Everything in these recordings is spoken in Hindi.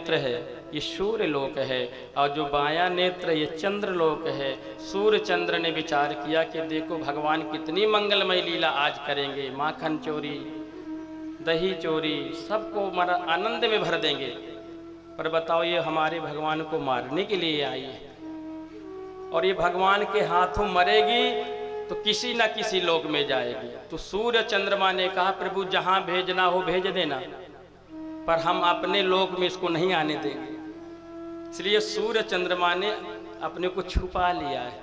नेत्र है ये सूर्य लोक है, और जो बायां नेत्र ये चंद्र लोक है। सूर्य चंद्र ने विचार किया कि देखो भगवान कितनी मंगलमय लीला आज करेंगे, माखन चोरी, दही चोरी, सबको मरा आनंद में भर देंगे। पर बताओ ये हमारे भगवान को मारने के लिए आई है, और ये भगवान के हाथों मरेगी तो किसी न किसी लोक में जाएगी। तो सूर्य चंद्रमा ने कहा प्रभु जहां भेजना हो भेज देना, पर हम अपने लोक में इसको नहीं आने देंगे। इसलिए सूर्य चंद्रमा ने अपने को छुपा लिया है।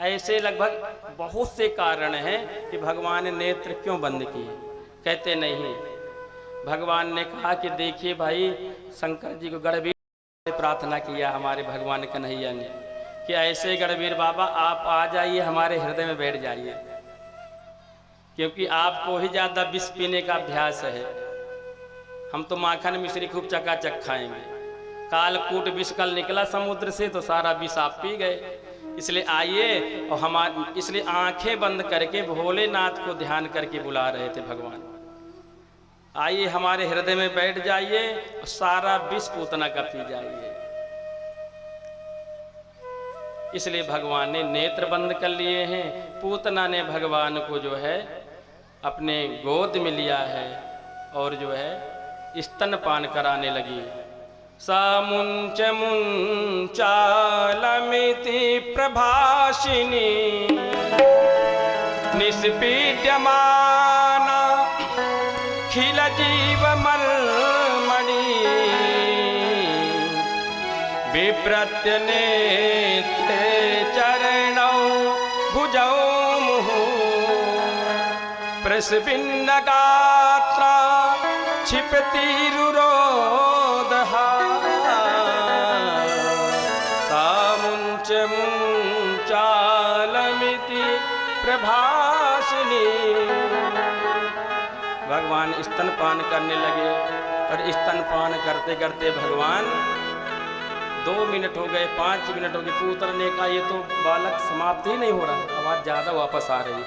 ऐसे लगभग बहुत से कारण हैं कि भगवान ने नेत्र क्यों बंद किए। कहते नहीं, भगवान ने कहा कि देखिए भाई, शंकर जी को गढ़वीर प्रार्थना किया हमारे भगवान कन्हैया ने कि ऐसे गढ़वीर बाबा आप आ जाइए, हमारे हृदय में बैठ जाइए, क्योंकि आपको ही ज़्यादा विष पीने का अभ्यास है। हम तो माखन मिश्री खूब चकाचक खाएंगे। कालकूट विष कल निकला समुद्र से तो सारा विष आप पी गए। इसलिए आइए, और हमारे इसलिए आंखें बंद करके भोलेनाथ को ध्यान करके बुला रहे थे भगवान, आइए हमारे हृदय में बैठ जाइए और सारा विष पूतना का पी जाइए। इसलिए भगवान ने नेत्र बंद कर लिए हैं। पूतना ने भगवान को जो है अपने गोद में लिया है और जो है स्तनपान कराने लगी। सामुंच मुंचालमिति प्रभाषिनी निष्पीड्यमाना खिल जीव मलमणि विप्रत्य नेत्रे चरणौ भुजौ मुहुः प्रस्विन्न गात्रा क्षिपतिरुरोदहा सामुंच मुंचालमिति प्रभाषिनी। भगवान स्तनपान करने लगे, और स्तनपान करते करते भगवान 2 मिनट हो गए, 5 मिनट हो गए। पूतना ने कहा ये तो बालक समाप्त ही नहीं हो रहा, आवाज ज्यादा वापस आ रही।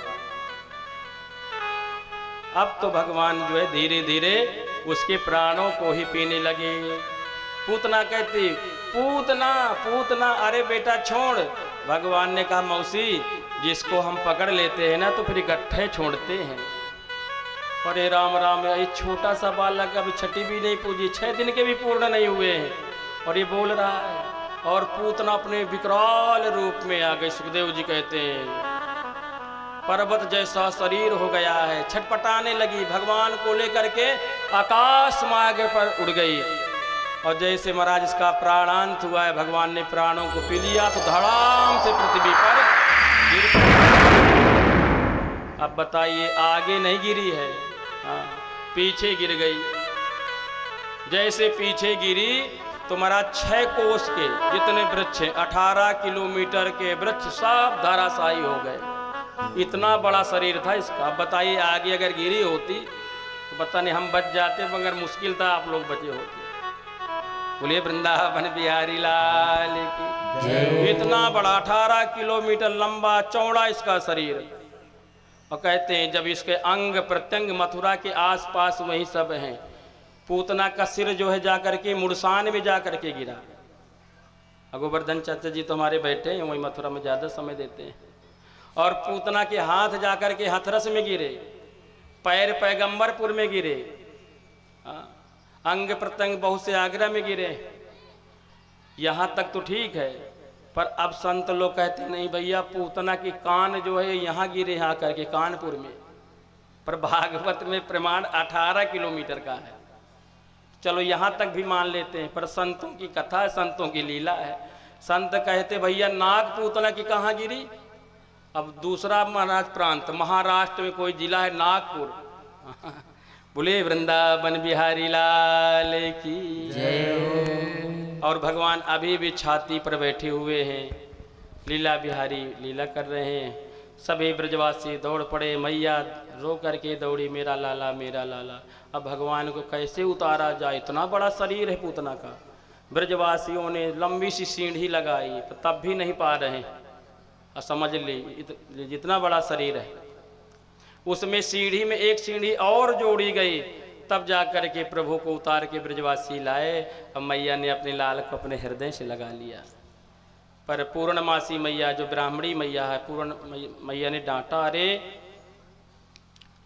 अब तो भगवान जो है धीरे धीरे उसके प्राणों को ही पीने लगे। पूतना कहती पूतना पूतना, अरे बेटा छोड़। भगवान ने कहा मौसी, जिसको हम पकड़ लेते हैं ना तो फिर इकट्ठे छोड़ते हैं। अरे राम राम, ये छोटा सा बालक अभी छठी भी नहीं पूजी, 6 दिन के भी पूर्ण नहीं हुए हैं, और ये बोल रहा है। और पूतना अपने विकराल रूप में आ गई। सुखदेव जी कहते हैं पर्वत जैसा शरीर हो गया है, छटपटाने लगी, भगवान को लेकर के आकाश मार्ग पर उड़ गई। और जैसे महाराज इसका प्राणांत हुआ है, भगवान ने प्राणों को पी लिया तो धड़ाम से पृथ्वी पर गिर। अब बताइए, आगे नहीं गिरी है, हाँ पीछे गिर गई। जैसे पीछे गिरी तो महाराज 6 कोस के जितने वृक्ष हैं, 18 किलोमीटर के वृक्ष सब धराशायी हो गए। इतना बड़ा शरीर था इसका। बताइए आगे अगर गिरी होती तो पता नहीं हम बच जाते, मगर मुश्किल था आप लोग बचे होते। बोलिए वृंदावन बिहारी लाल की। इतना बड़ा 18 किलोमीटर लंबा चौड़ा इसका शरीर। और कहते हैं जब इसके अंग प्रत्यंग मथुरा के आसपास वही सब हैं, पूतना का सिर जो है जाकर के मुड़सान में जाकर के गिरा। गोवर्धन चाचा जी तो हमारे बैठे हैं वही मथुरा में, ज़्यादा समय देते हैं। और पूतना के हाथ जाकर के हाथरस में गिरे, पैर पैगंबरपुर में गिरे, अंग प्रत्यंग बहुत से आगरा में गिरे। यहाँ तक तो ठीक है, पर अब संत लोग कहते नहीं भैया, पूतना की कान जो है यहाँ गिरे, यहाँ करके कानपुर में। पर भागवत में प्रमाण 18 किलोमीटर का है। चलो यहाँ तक भी मान लेते हैं, पर संतों की कथा है, संतों की लीला है। संत कहते भैया नाग पूतना की कहाँ गिरी। अब दूसरा महाराज प्रांत महाराष्ट्र में कोई जिला है नागपुर। बोले वृंदावन बिहारी लाल की जय। और भगवान अभी भी छाती पर बैठे हुए हैं, लीला बिहारी लीला कर रहे हैं। सभी ब्रजवासी दौड़ पड़े, मैया रो करके दौड़ी मेरा लाला मेरा लाला। अब भगवान को कैसे उतारा जाए, इतना बड़ा शरीर है पूतना का। ब्रजवासियों ने लंबी सी सीढ़ी लगाई, पर तब भी नहीं पा रहे। और समझ ली जितना बड़ा शरीर है, उसमें सीढ़ी में एक सीढ़ी और जोड़ी गई तब जा कर के प्रभु को उतार के ब्रजवासी लाए। अब मैया ने अपने लाल को अपने हृदय से लगा लिया। पर पूर्णमासी मैया जो ब्राह्मणी मैया है, पूर्ण मैया ने डांटा, अरे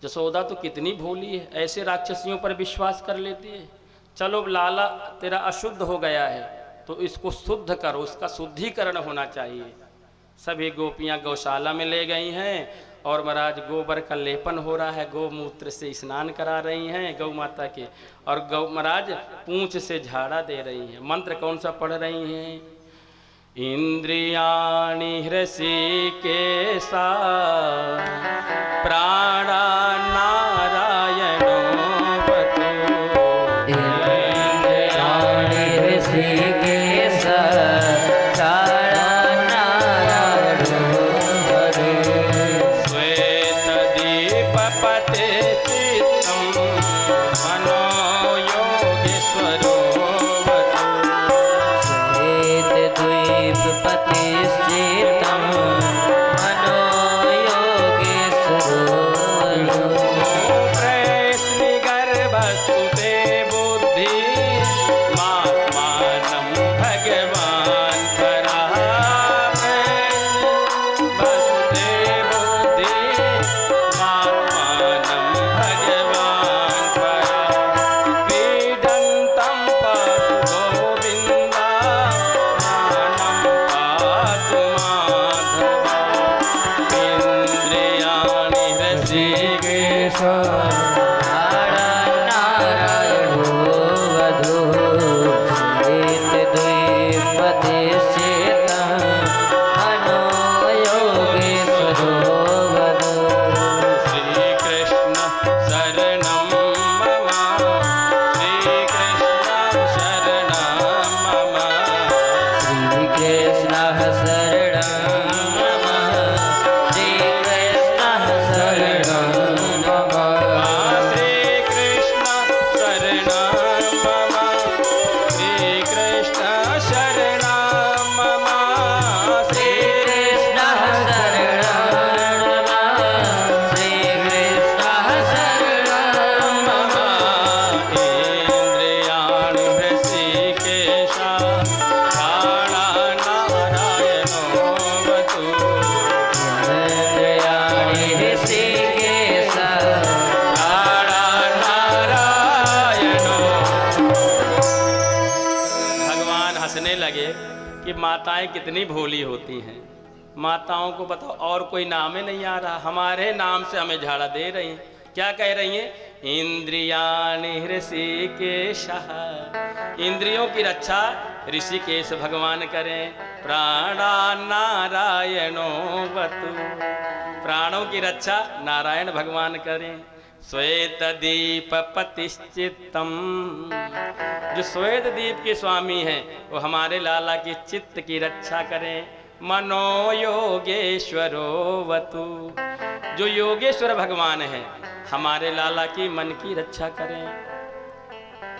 जसोदा तो कितनी भोली है, ऐसे राक्षसियों पर विश्वास कर लेती है। चलो लाला तेरा अशुद्ध हो गया है तो इसको शुद्ध करो, उसका शुद्धिकरण होना चाहिए। सभी गोपियाँ गौशाला में ले गई हैं और महाराज गोबर का लेपन हो रहा है, गौमूत्र से स्नान करा रही हैं गौ माता के, और गौ महाराज पूंछ से झाड़ा दे रही हैं। मंत्र कौन सा पढ़ रही हैं? इंद्रियाणि हृषिकेशा प्राणा नारायणो वतु। इंद्रियाणि हृषिकेशा प्राणा नारायणो वतु। श्वेतदीपपते चित्तं मनो योगेश्वरो वतु। श्वेतद्वीपपतिश्चित्तं मनो योगेश्वरो वतु। प्रश्निगर्भस्तुते बुद्धि मात्मानं भगवान् परः। प्रश्निगर्भस्तुते बुद्धि मात्मानं भगवान् परः। पीडन्तं पातु गोविन्दा मानं पातु माधवा। इन्द्रियाणि हृषिकेशा नारायणो वधू। श्वेतद्वीपपतिश्चित्तं मनो योगेश्वरो वधू। श्रीकृष्ण शरणं मम, श्रीकृष्ण शरणं मम। श्रीकृष्णः शरणं मम। श्रीकृष्णः शरणं मम। श्रीकृष्ण शरणं मम, श्रीकृष्ण शरणं मम। श्रीकृष्णः शरणं मम। श्रीकृष्णः शरणं मम। इंद्रियाणि हृषिकेशा प्राणा नारायणो वतु। इंद्रियाणि हृषिकेशा प्राणा नारायणो। भगवान हंसने लगे कि माताएं कितनी भोली होती हैं। माताओं को बताओ और कोई नाम ही नहीं आ रहा, हमारे नाम से हमें झाड़ा दे रही हैं। क्या कह रही हैं? इंद्रियाणि हृषिकेशः। इंद्रियों की रक्षा ऋषिकेश भगवान करें। प्राणा नारायणो वतु। प्राणों की रक्षा नारायण भगवान करें। श्वेतदीपपतिश्चित्तं। जो श्वेत दीप के स्वामी हैं वो हमारे लाला की चित्त की रक्षा करें। मनो योगेश्वरो वतु। जो योगेश्वर भगवान हैं हमारे लाला की मन की रक्षा करें।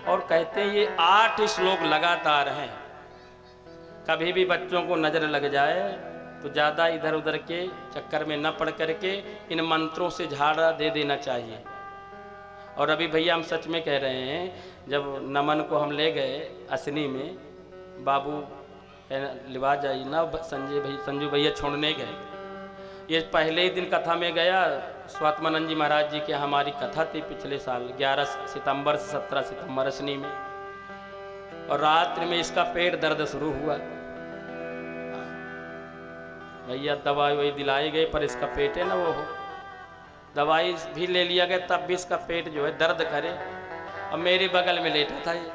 और कहते हैं ये 8 श्लोक लगातार हैं। कभी भी बच्चों को नजर लग जाए तो ज़्यादा इधर उधर के चक्कर में न पड़ करके इन मंत्रों से झाड़ा दे देना चाहिए। और अभी भैया हम सच में कह रहे हैं, जब नमन को हम ले गए असनी में, बाबू लिबास जाइए ना, संजू भैया छोड़ने गए। ये पहले ही दिन कथा में गया। स्वात्मानंद जी महाराज जी के हमारी कथा थी पिछले साल 11 सितंबर से 17 सितंबर असनी में। और रात्रि में इसका पेट दर्द शुरू हुआ। भैया दवाई वही दिलाई गई पर इसका पेट है ना वो हो, दवाई भी ले लिया गया तब भी इसका पेट जो है दर्द करे। अब मेरे बगल में लेटा था ये,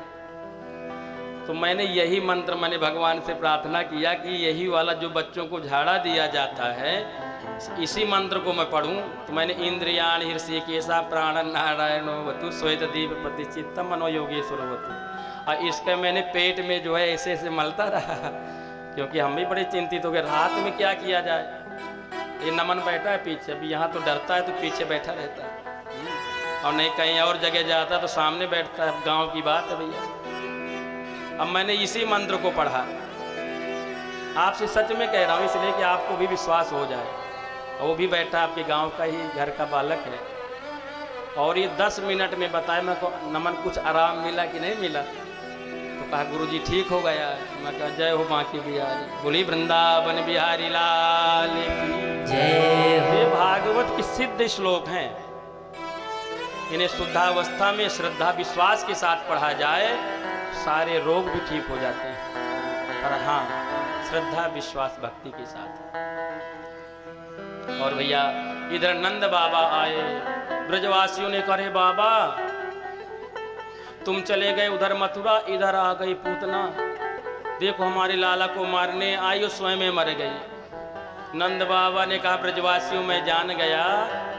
तो मैंने यही मंत्र मैंने भगवान से प्रार्थना किया कि यही वाला जो बच्चों को झाड़ा दिया जाता है इसी मंत्र को मैं पढ़ूं। तो मैंने इंद्रियाणि हृषिकेशा प्राण नारायणो वतु श्वेतदीपपति चित्तम मनो योगेश्वर वतु। और इसका मैंने पेट में जो है ऐसे ऐसे मलता रहा, क्योंकि हम भी बड़े चिंतित हो गए रात में क्या किया जाए। ये नमन बैठा है पीछे, अभी यहाँ तो डरता है तो पीछे बैठा रहता है, और नहीं कहीं और जगह जाता तो सामने बैठता है। गाँव की बात है भैया। अब मैंने इसी मंत्र को पढ़ा, आपसे सच में कह रहा हूँ इसलिए कि आपको भी विश्वास हो जाए। वो भी बैठा आपके गांव का ही घर का बालक है। और ये 10 मिनट में बताए मैं को नमन कुछ आराम मिला कि नहीं मिला। तो कहा गुरुजी ठीक हो गया। मैं कहा जय हो बांकी बिहारी, बोली वृंदावन बिहारी लाल की जय हो। ये भागवत की सिद्ध श्लोक हैं। इन्हें शुद्धावस्था में श्रद्धा विश्वास के साथ पढ़ा जाए सारे रोग भी ठीक हो जाते हैं, पर हाँ श्रद्धा विश्वास भक्ति के साथ। और भैया इधर नंद बाबा आए, ब्रजवासियों ने करे बाबा तुम चले गए उधर मथुरा, इधर आ गई पूतना, देखो हमारे लाला को मारने आई और स्वयं में मर गई। नंद बाबा ने कहा ब्रजवासियों मैं जान गया,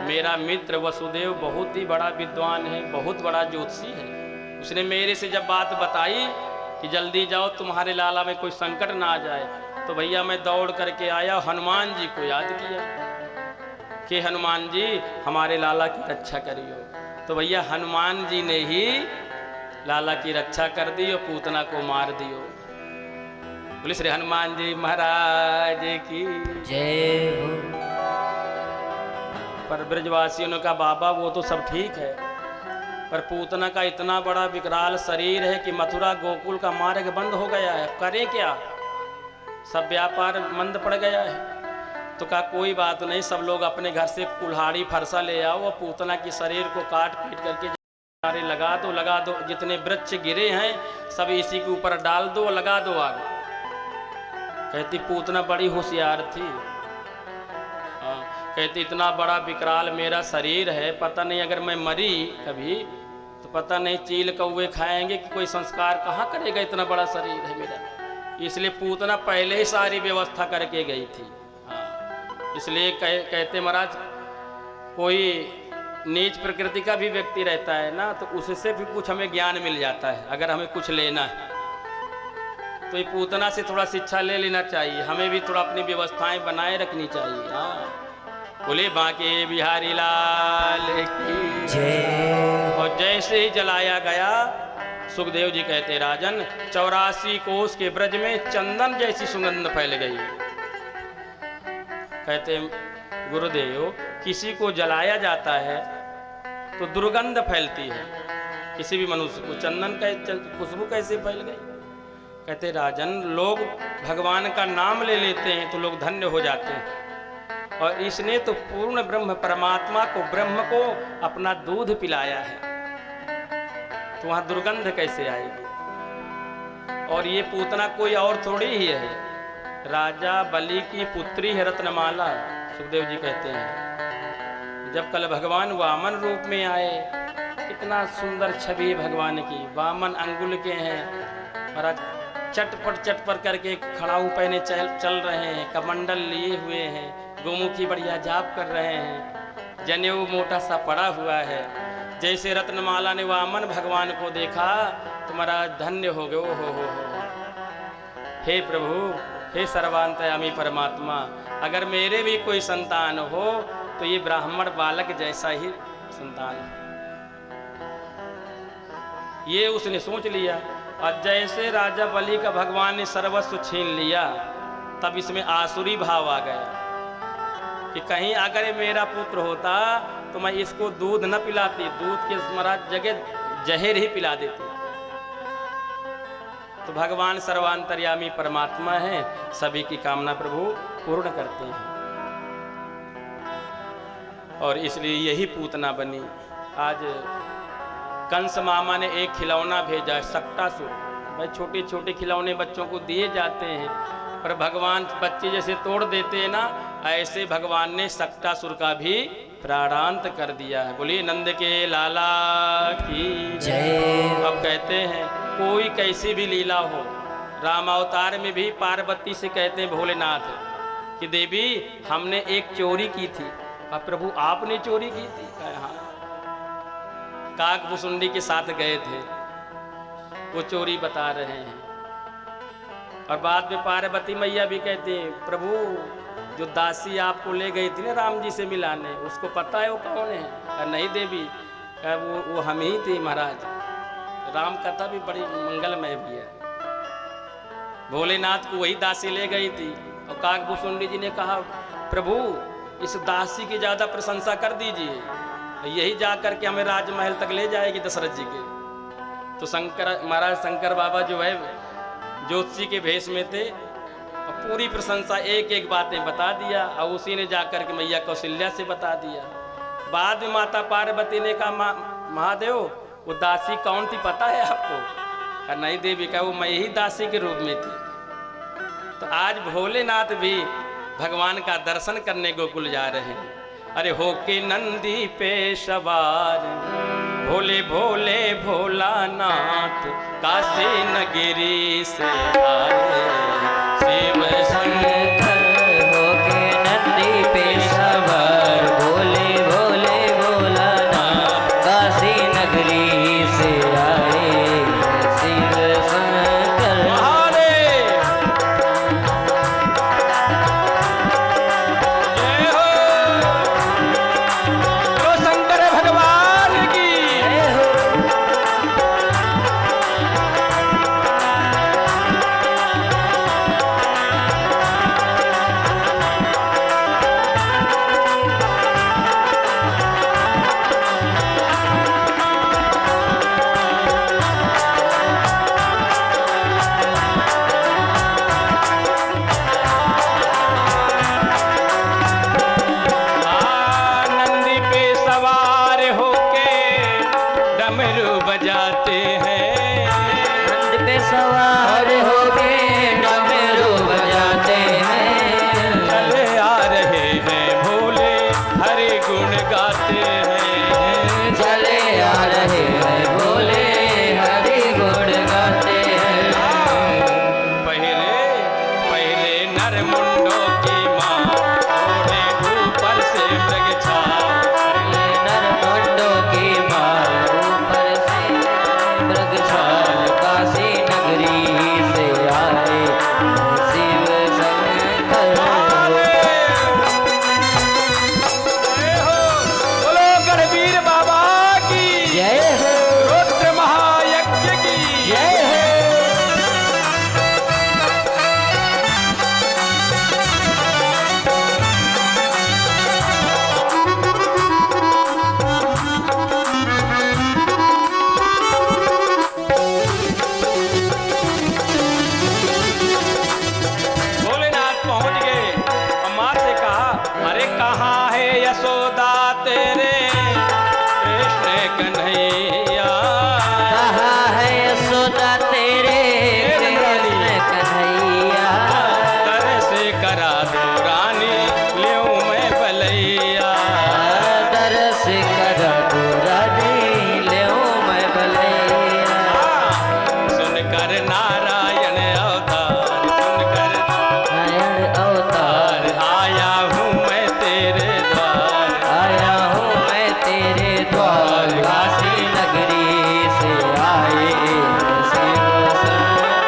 मेरा मित्र वसुदेव बहुत ही बड़ा विद्वान है, बहुत बड़ा ज्योतिषी है। उसने मेरे से जब बात बताई कि जल्दी जाओ तुम्हारे लाला में कोई संकट ना आ जाए, तो भैया मैं दौड़ करके आया, हनुमान जी को याद किया कि हनुमान जी हमारे लाला की रक्षा करियो। तो भैया हनुमान जी ने ही लाला की रक्षा कर दी और पूतना को मार दियो। बोले श्री हनुमान जी महाराज की जय हो। पर ब्रजवासियों ने कहा बाबा वो तो सब ठीक है, पर पूतना का इतना बड़ा विकराल शरीर है कि मथुरा गोकुल का मार्ग बंद हो गया है, करें क्या, सब व्यापार मंद पड़ गया है। तो कहा कोई बात नहीं, सब लोग अपने घर से कुल्हाड़ी फरसा ले आओ और पूतना के शरीर को काट पीट करके लगा दो, जितने वृक्ष गिरे हैं सब इसी के ऊपर डाल दो, लगा दो आग। कहती पूतना बड़ी होशियार थी। कहती इतना बड़ा विकराल मेरा शरीर है, पता नहीं अगर मैं मरी कभी तो पता नहीं चील कौवे खाएंगे कि कोई संस्कार कहाँ करेगा, इतना बड़ा शरीर है मेरा। इसलिए पूतना पहले ही सारी व्यवस्था करके गई थी। इसलिए कहते महाराज कोई नीच प्रकृति का भी व्यक्ति रहता है ना, तो उससे भी कुछ हमें ज्ञान मिल जाता है। अगर हमें कुछ लेना है तो ये पूतना से थोड़ा शिक्षा ले लेना चाहिए, हमें भी थोड़ा अपनी व्यवस्थाएं बनाए रखनी चाहिए। हाँ बोले बांके बिहारी लाल की जय। और जैसे ही जलाया गया, सुखदेव जी कहते राजन 84 कोस के ब्रज में चंदन जैसी सुगंध फैल गई। कहते गुरुदेव किसी को जलाया जाता है तो दुर्गंध फैलती है, किसी भी मनुष्य को चंदन का खुशबू कैसे फैल गई। कहते राजन लोग भगवान का नाम ले लेते हैं तो लोग धन्य हो जाते हैं, और इसने तो पूर्ण ब्रह्म परमात्मा को ब्रह्म को अपना दूध पिलाया है, तो वहां दुर्गंध कैसे आएगी। और ये पूतना कोई और थोड़ी ही है, राजा बलि की पुत्री है रत्नमाला। सुखदेव जी कहते हैं जब कल भगवान वामन रूप में आए, कितना सुंदर छवि है भगवान की, वामन अंगुल के हैं महाराज, चटपट करके खड़ाऊ पहने चल रहे हैं, कमंडल लिए हुए हैं, गोमुखी बढ़िया जाप कर रहे हैं, जनेऊ मोटा सा पड़ा हुआ है। जैसे रत्नमाला ने वामन भगवान को देखा तो महाराज धन्य हो गए। ओ हो हे प्रभु, हे सर्वांतयामी परमात्मा, अगर मेरे भी कोई संतान हो तो ये ब्राह्मण बालक जैसा ही संतान है। ये उसने सोच लिया, और जैसे राजा बलि का भगवान ने सर्वस्व छीन लिया, तब इसमें आसुरी भाव आ गया कि कहीं अगर मेरा पुत्र होता तो मैं इसको दूध न पिलाती, दूध के महाराज जगह जहर ही पिला देती। तो भगवान सर्वांतर्यामी परमात्मा है, सभी की कामना प्रभु पूर्ण करते हैं, और इसलिए यही पूतना बनी। आज कंस मामा ने एक खिलौना भेजा, सक्टासुर। भाई छोटे छोटे खिलौने बच्चों को दिए जाते हैं, पर भगवान बच्चे जैसे तोड़ देते हैं ना, ऐसे भगवान ने सक्टासुर का भी प्राणांत कर दिया है। बोलिए नंद के लाला की जय। अब कहते हैं कोई कैसी भी लीला हो, रामावतार में भी पार्वती से कहते हैं भोलेनाथ कि देवी हमने एक चोरी की थी। अब प्रभु आपने चोरी की थी? हाँ, काकभुसुंडी के साथ गए थे, वो चोरी बता रहे हैं। और बाद में पार्वती मैया भी कहती हैं प्रभु जो दासी आपको ले गई थी ना राम जी से मिलाने, उसको पता है वो कौन है? कहा नहीं देवी, कहा वो हम ही थी महाराज। राम कथा भी बड़ी मंगलमय भी है। भोलेनाथ को वही दासी ले गई थी, और काकभुसुंडी जी ने कहा प्रभु इस दासी की ज्यादा प्रशंसा कर दीजिए, यही जा करके हमें राजमहल तक ले जाएगी दशरथ जी के। तो महाराज शंकर बाबा जो है ज्योतिषी के भेष में थे और पूरी प्रशंसा एक एक बातें बता दिया और उसी ने जाकर के मैया कौशल्या से बता दिया। बाद में माता पार्वती ने कहा महादेव वो दासी कौन थी पता है आपको? कहा नहीं देवी, का वो मैं ही दासी के रूप में थी। तो आज भोलेनाथ भी भगवान का दर्शन करने गोकुल जा रहे हैं। अरे होके नंदी पे सवार भोले भोले भोलानाथ काशी नगरी से आए शिव शंकर। होके नंदी पे सवार भोले भोले भोलानाथ काशी नगरी से आए शिव शंकर। महादेव जय हो, तो शंकर भगवान की। नंदी पे सवार होके डमरू बजाते हैं। नंद पे सवार होके डमरू बजाते हैं। चले आ रहे हैं भोले हरि गुण गाते हैं। चले आ रहे हैं भोले हरि गुण गाते हैं। पहले पहले नर मुंडों की माँ ओढ़े ऊपर से मृग छाल। पहले नर मुंडों की माँ ऊपर से मृगछाल काशी नगरी से आए शिव शंकर। जय हो, बोलो गढ़वीर बाबा की। जय हो रुद्र महायज्ञ की। जय हो। भोलेनाथ पहुंच गए और माँ से कहा अरे कहाँ है यशोदा तेरे कृष्ण कन्हैया। कहाँ है यशोदा तेरे कृष्ण कन्हैया। कर से करा दो रानी ल्यों मैं बलैया। दरस कर दो रानी ल्यों मैं बलैया। सुनकर नारायण अवतार सुनकर नारायण अवतार आया हूँ मैं तेरे द्वार। आया हूँ मैं तेरे द्वार काशी नगरी से आए शिव शंकर।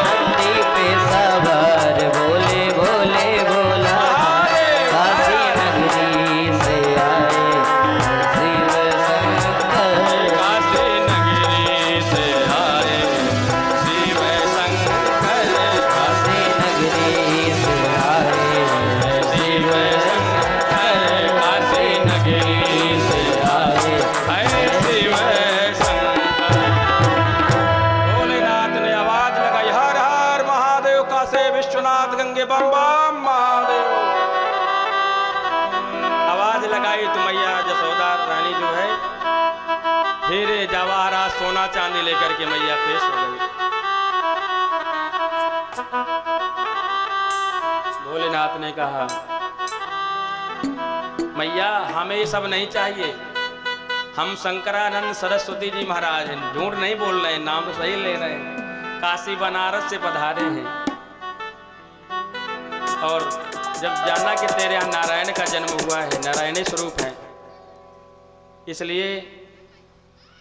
नंदी पे सवार भोले भोले भोला काशी नगरी से आए शिव शंकर। काशी नगरी से आए शिव शंकर। काशी नगरी से आए शिव शंकर। काशी नगरी से आए है शिव शंकर। भोलेनाथ ने आवाज लगाई हर हर महादेव काशी विश्वनाथ गंगे बम बम महादेव। आवाज लगाई तो मैया यशोदा रानी जो है हीरे जवाहरात सोना चांदी लेकर के मैया पेश हो गई। भोलेनाथ ने कहा मैया हमें ये सब नहीं चाहिए। हम शंकरानंद सरस्वती जी महाराज हैं, झूठ नहीं बोल रहे हैं, नाम तो सही ले रहे हैं। काशी बनारस से पधारे हैं और जब जाना कि तेरे यहाँ नारायण का जन्म हुआ है, नारायणी स्वरूप है, इसलिए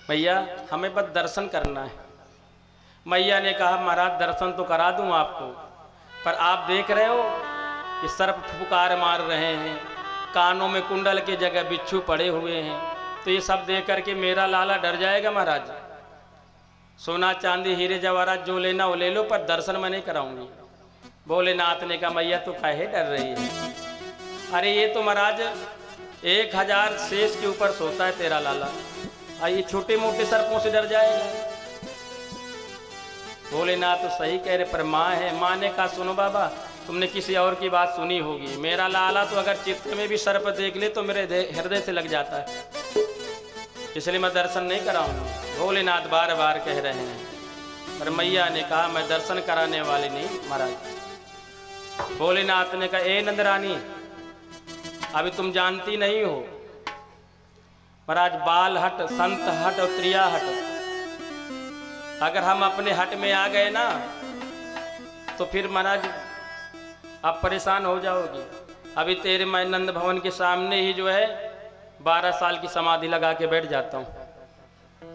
मैया हमें बस दर्शन करना है। मैया ने कहा महाराज दर्शन तो करा दूं आपको, पर आप देख रहे हो कि सर्प फुफकार मार रहे हैं, कानों में कुंडल के जगह बिच्छू पड़े हुए हैं, तो ये सब देख करके मेरा लाला डर जाएगा महाराज। सोना चांदी हीरे जवाहरात जो लेना वो ले लो, पर दर्शन मैं नहीं कराऊंगी। भोलेनाथ ने कहा मैया तो काहे डर रही है? अरे ये तो महाराज 1000 शेष के ऊपर सोता है तेरा लाला, और ये छोटे मोटे सर्पों से डर जाएगा। भोलेनाथ तो सही कह रहे, पर माँ है। माँ ने कहा सुनो बाबा, तुमने किसी और की बात सुनी होगी, मेरा लाला तो अगर चित्र में भी सर्प देख ले तो मेरे हृदय से लग जाता है, इसलिए मैं दर्शन नहीं कराऊंगा। भोलेनाथ बार बार कह रहे हैं, पर मैया ने कहा मैं दर्शन कराने वाली नहीं महाराज। भोलेनाथ ने कहा ए नंदरानी, अभी तुम जानती नहीं हो महाराज, बाल हट, संत हट और त्रिया हट, अगर हम अपने हट में आ गए ना तो फिर महाराज आप परेशान हो जाओगी। अभी तेरे मैं नंद भवन के सामने ही जो है 12 साल की समाधि लगा के बैठ जाता हूँ,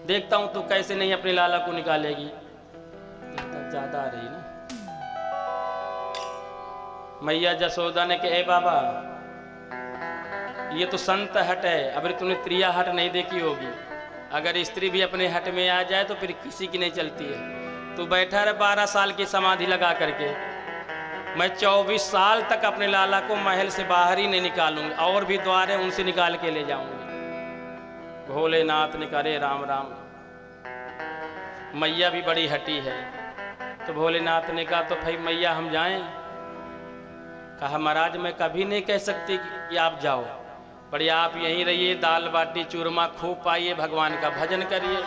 देखता हूँ तू कैसे नहीं अपने लाला को निकालेगी। ज्यादा आ रही ना। मैया जसोदा ने कहा ए बाबा, ये तो संत हट है, अभी तूने त्रिया हट नहीं देखी होगी, अगर स्त्री भी अपने हट में आ जाए तो फिर किसी की नहीं चलती है। तू बैठा रहे 12 साल की समाधि लगा करके, मैं 24 साल तक अपने लाला को महल से बाहर ही नहीं निकालूंगी, और भी द्वार है उनसे निकाल के ले जाऊंगी। भोलेनाथ ने कहा राम राम, मैया भी बड़ी हटी है। तो भोलेनाथ ने कहा तो भाई मैया हम जाएं? कहा महाराज मैं कभी नहीं कह सकती कि आप जाओ, बढ़िया आप यहीं रहिए, दाल बाटी चूरमा खूब पाइए, भगवान का भजन करिए।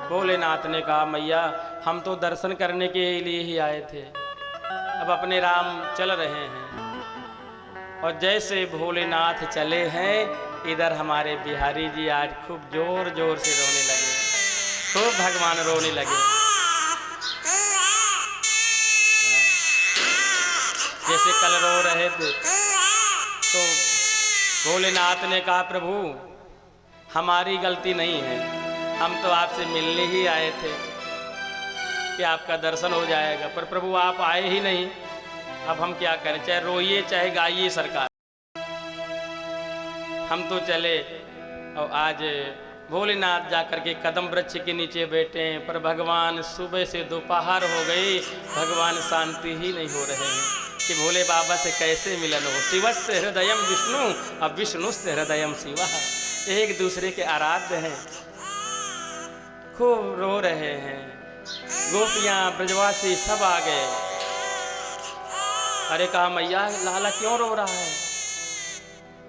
भोलेनाथ ने कहा मैया हम तो दर्शन करने के लिए ही आए थे, अब अपने राम चल रहे हैं। और जैसे भोलेनाथ चले हैं, इधर हमारे बिहारी जी आज खूब जोर जोर से रोने लगे, खूब भगवान रोने लगे। जैसे कल रो रहे थे तो भोलेनाथ ने कहा प्रभु हमारी गलती नहीं है, हम तो आपसे मिलने ही आए थे कि आपका दर्शन हो जाएगा, पर प्रभु आप आए ही नहीं, अब हम क्या करें, चाहे रोइए चाहे गाइए सरकार, हम तो चले। और आज भोलेनाथ जाकर के कदम वृक्ष के नीचे बैठे हैं, पर भगवान सुबह से दोपहर हो गई, भगवान शांति ही नहीं हो रहे हैं कि भोले बाबा से कैसे मिलन हो। शिवस्य हृदयम विष्णु और विष्णुस्य हृदयम शिवा, एक दूसरे के आराध्य हैं, खूब रो रहे हैं। गोपियां ब्रजवासी सब आ गए। अरे कहा मैया लाला क्यों रो रहा है?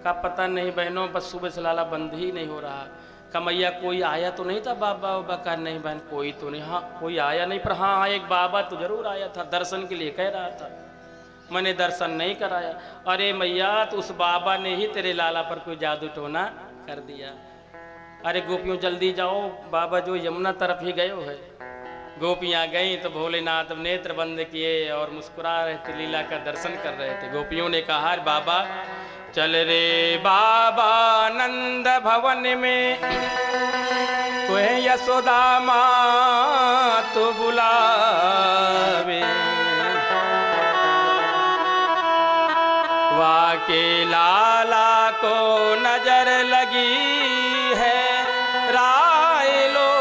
कहा पता नहीं बहनों, बस सुबह से लाला बंद ही नहीं हो रहा। कहा मैया कोई आया तो नहीं था बाबा बाबा? कहा नहीं बहन कोई तो नहीं, हाँ कोई आया नहीं, पर हाँ एक बाबा तो जरूर आया था, दर्शन के लिए कह रहा था, मैंने दर्शन नहीं कराया। अरे मैया तो उस बाबा ने ही तेरे लाला पर कोई जादू टोना कर दिया। अरे गोपियों जल्दी जाओ, बाबा जो यमुना तरफ ही गए है। गोपियां गईं तो भोलेनाथ नेत्र बंद किए और मुस्कुरा रहे थे, लीला का दर्शन कर रहे थे। गोपियों ने कहा बाबा चल रे बाबा नंद भवन में, तुम्हें यशोदा माँ तो बुलावे, वाके लाला को नजर लगी है, राय लो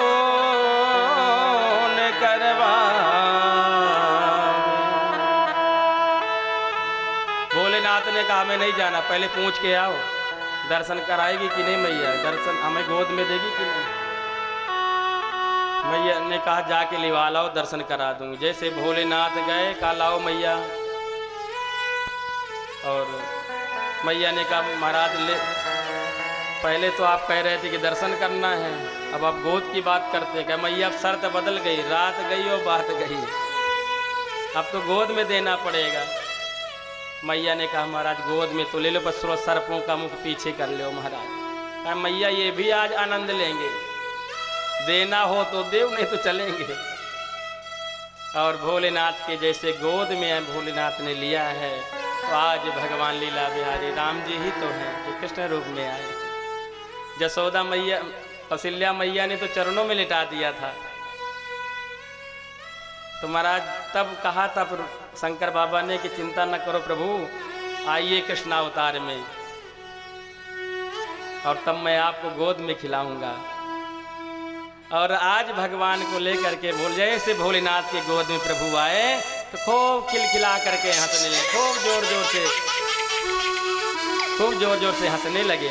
करवा। भोलेनाथ ने कहा मैं नहीं जाना, पहले पूछ के आओ दर्शन कराएगी कि नहीं मैया, दर्शन हमें गोद में देगी कि नहीं। मैया ने कहा जाके लिवा लाओ, दर्शन करा दूंगी। जैसे भोलेनाथ गए, कहा लाओ मैया, और मैया ने कहा महाराज ले, पहले तो आप कह रहे थे कि दर्शन करना है, अब आप गोद की बात करते हैं। क्या मैया अब शर्त बदल गई, रात गई और बात गई, अब तो गोद में देना पड़ेगा। मैया ने कहा महाराज गोद में तो ले लो, बस सर्पों का मुख पीछे कर लो महाराज। कहा मैया ये भी आज आनंद लेंगे, देना हो तो देव, नहीं तो चलेंगे। और भोलेनाथ के जैसे गोद में भोलेनाथ ने लिया है, तो आज भगवान लीला बिहारी राम जी ही तो हैं जो कृष्ण रूप में आए। जसोदा मैया, कौशल्या मैया ने तो चरणों में लिटा दिया था। तो महाराज तब कहा था शंकर बाबा ने कि चिंता न करो प्रभु, आइए कृष्णावतार में, और तब मैं आपको गोद में खिलाऊंगा। और आज भगवान को लेकर के जैसे भोलेनाथ के गोद में प्रभु आए तो खूब खिलखिला करके हंसने लगे, खूब जोर जोर से खूब जोर जोर से हंसने लगे।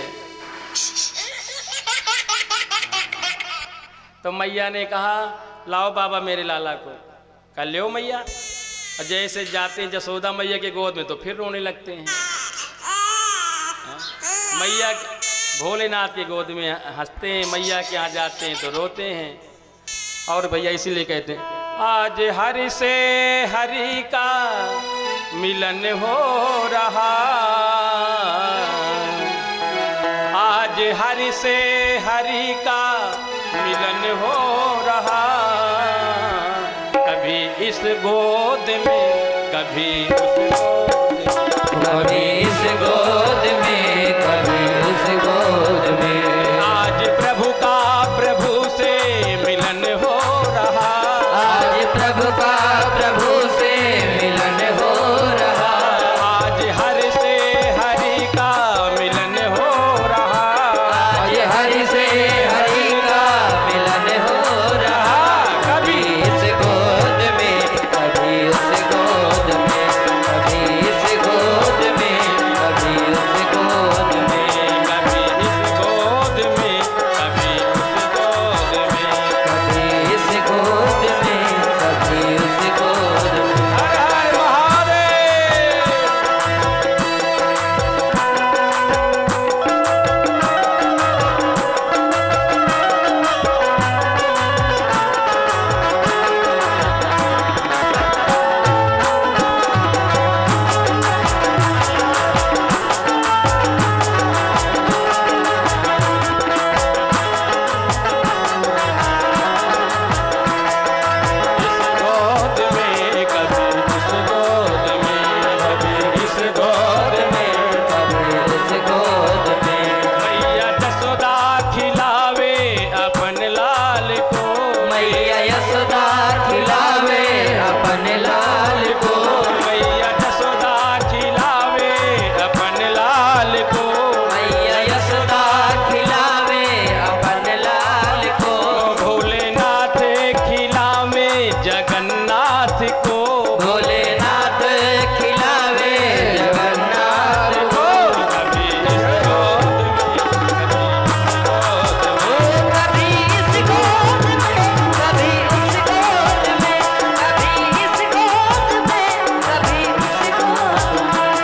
तो मैया ने कहा लाओ बाबा मेरे लाला को। कल लो मैया। और जैसे जाते हैं जसोदा मैया के गोद में तो फिर रोने लगते हैं। मैया भोलेनाथ के गोद में हंसते हैं, मैया के यहाँ जाते हैं तो रोते हैं। और भैया इसीलिए कहते हैं आज हरि से हरि का मिलन हो रहा, आज हरि से हरि का मिलन हो रहा, कभी इस गोद में कभी उस गोद में, कभी इस गोद में कभी उस गोद में। आज प्रभु का प्रभु से मिलन हो रहा, आज प्रभु का प्रभु से मिलन हो रहा, आज हरि से हरि का मिलन हो रहा, आज हरि से हरि का मिलन हो रहा, कभी इस गोद में कभी उस गोद में, कभी इस गोद में कभी उस गोद में, कभी इस गोद में कभी उस गोद में। कभी इस गोद में कभी उस गोद में। हर हर महादेव। इस गोद में कभी उस गोद में, कभी इस गोद में। कभी उस गोद में। मैया जसोदा खिलावे अपन लाल को, मैया यशोदा खिलावे अपन लाल को, मैया जसोदा खिलावे अपन लाल को, मैया यशोदा खिलावे अपन लाल को, भोलेनाथ खिलावे जगन्नाथ को, भोलेनाथ खिलावे जगन्नाथ को। कभी इस गोद में कभी इस गोद में। कभी इस गोद में कभी उस गोद में, कभी इस गोद में कभी उस गोद में,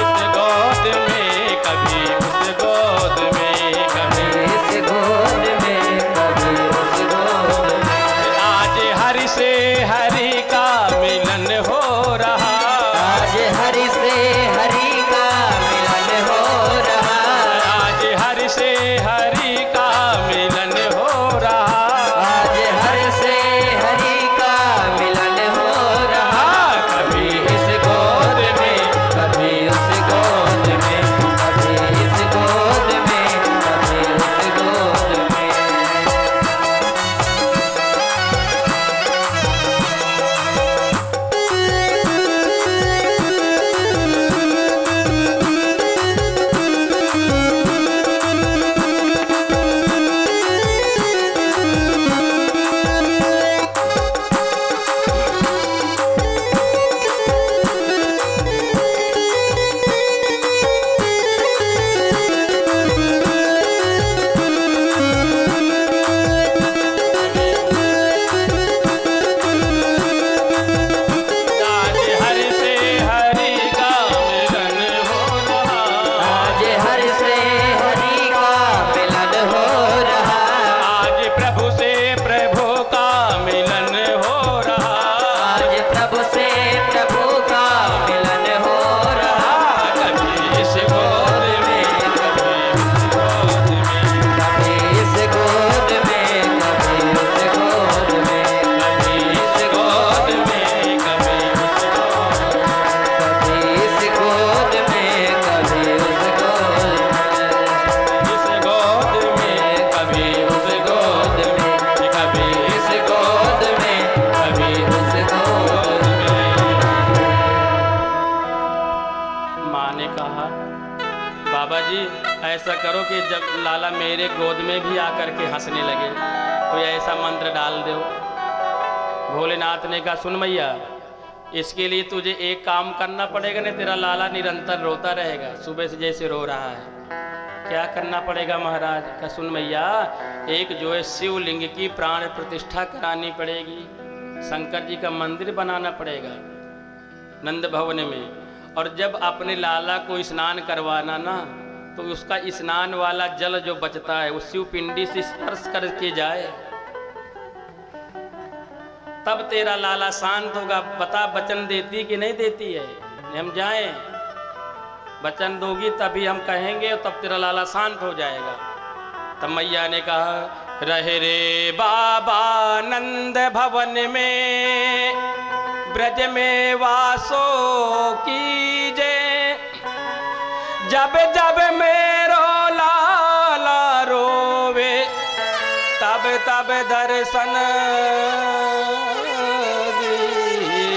इस गोद में कभी उस गोद में, कभी इस गोद में कभी उस गोद में। आज हरि से हरि का मिलन हो रहा, आज हरि से हरि का मिलन हो रहा, आज हरि से हरि का मिलन हो रहा, आज हरि से हरि का मिलन हो रहा, कभी इस गोद में कभी उस गोद में, कभी इस गोद में कभी उस गोद में। आज हरि से हरि का मिलन हो रहा, आज हरि से हरि का मिलन हो रहा, आज प्रभु से प्रभु का मिलन हो रहा, आज प्रभु से प्रभु का मिलन हो रहा, कभी इस गोद में कभी उस गोद में, कभी इस गोद में कभी उस गोद में, कभी इस गोद में कभी उस गोद में, कभी इस गोद में कभी उस गोद में, कभी इस गोद में कभी उस गोद में। माँ ने कहा बाबा जी ऐसा करो कि जब लाला मेरे गोद में भी आकर के हंसने लगे कोई ऐसा मंत्र डाल दो। भोलेनाथ ने कहा सुन मैया इसके लिए तुझे एक काम करना पड़ेगा, नहीं तेरा लाला निरंतर रोता रहेगा, सुबह से जैसे रो रहा है। क्या करना पड़ेगा महाराज का? सुन मैया, एक जो है शिवलिंग की प्राण प्रतिष्ठा करानी पड़ेगी, शंकर जी का मंदिर बनाना पड़ेगा नंद भवन में। और जब अपने लाला को स्नान करवाना ना, तो उसका स्नान वाला जल जो बचता है वो शिव पिंडी से स्पर्श करके जाए, तब तेरा लाला शांत होगा। बता, वचन देती कि नहीं देती है? हम जाएं, वचन दोगी तभी हम कहेंगे, और तब तेरा लाला शांत हो जाएगा। तब मैया ने कहा, रहे रे बाबा नंद भवन में, ब्रज में वासो कीजे, जब जब मेरो लाला रोवे, तब तब दर्शन दीजे।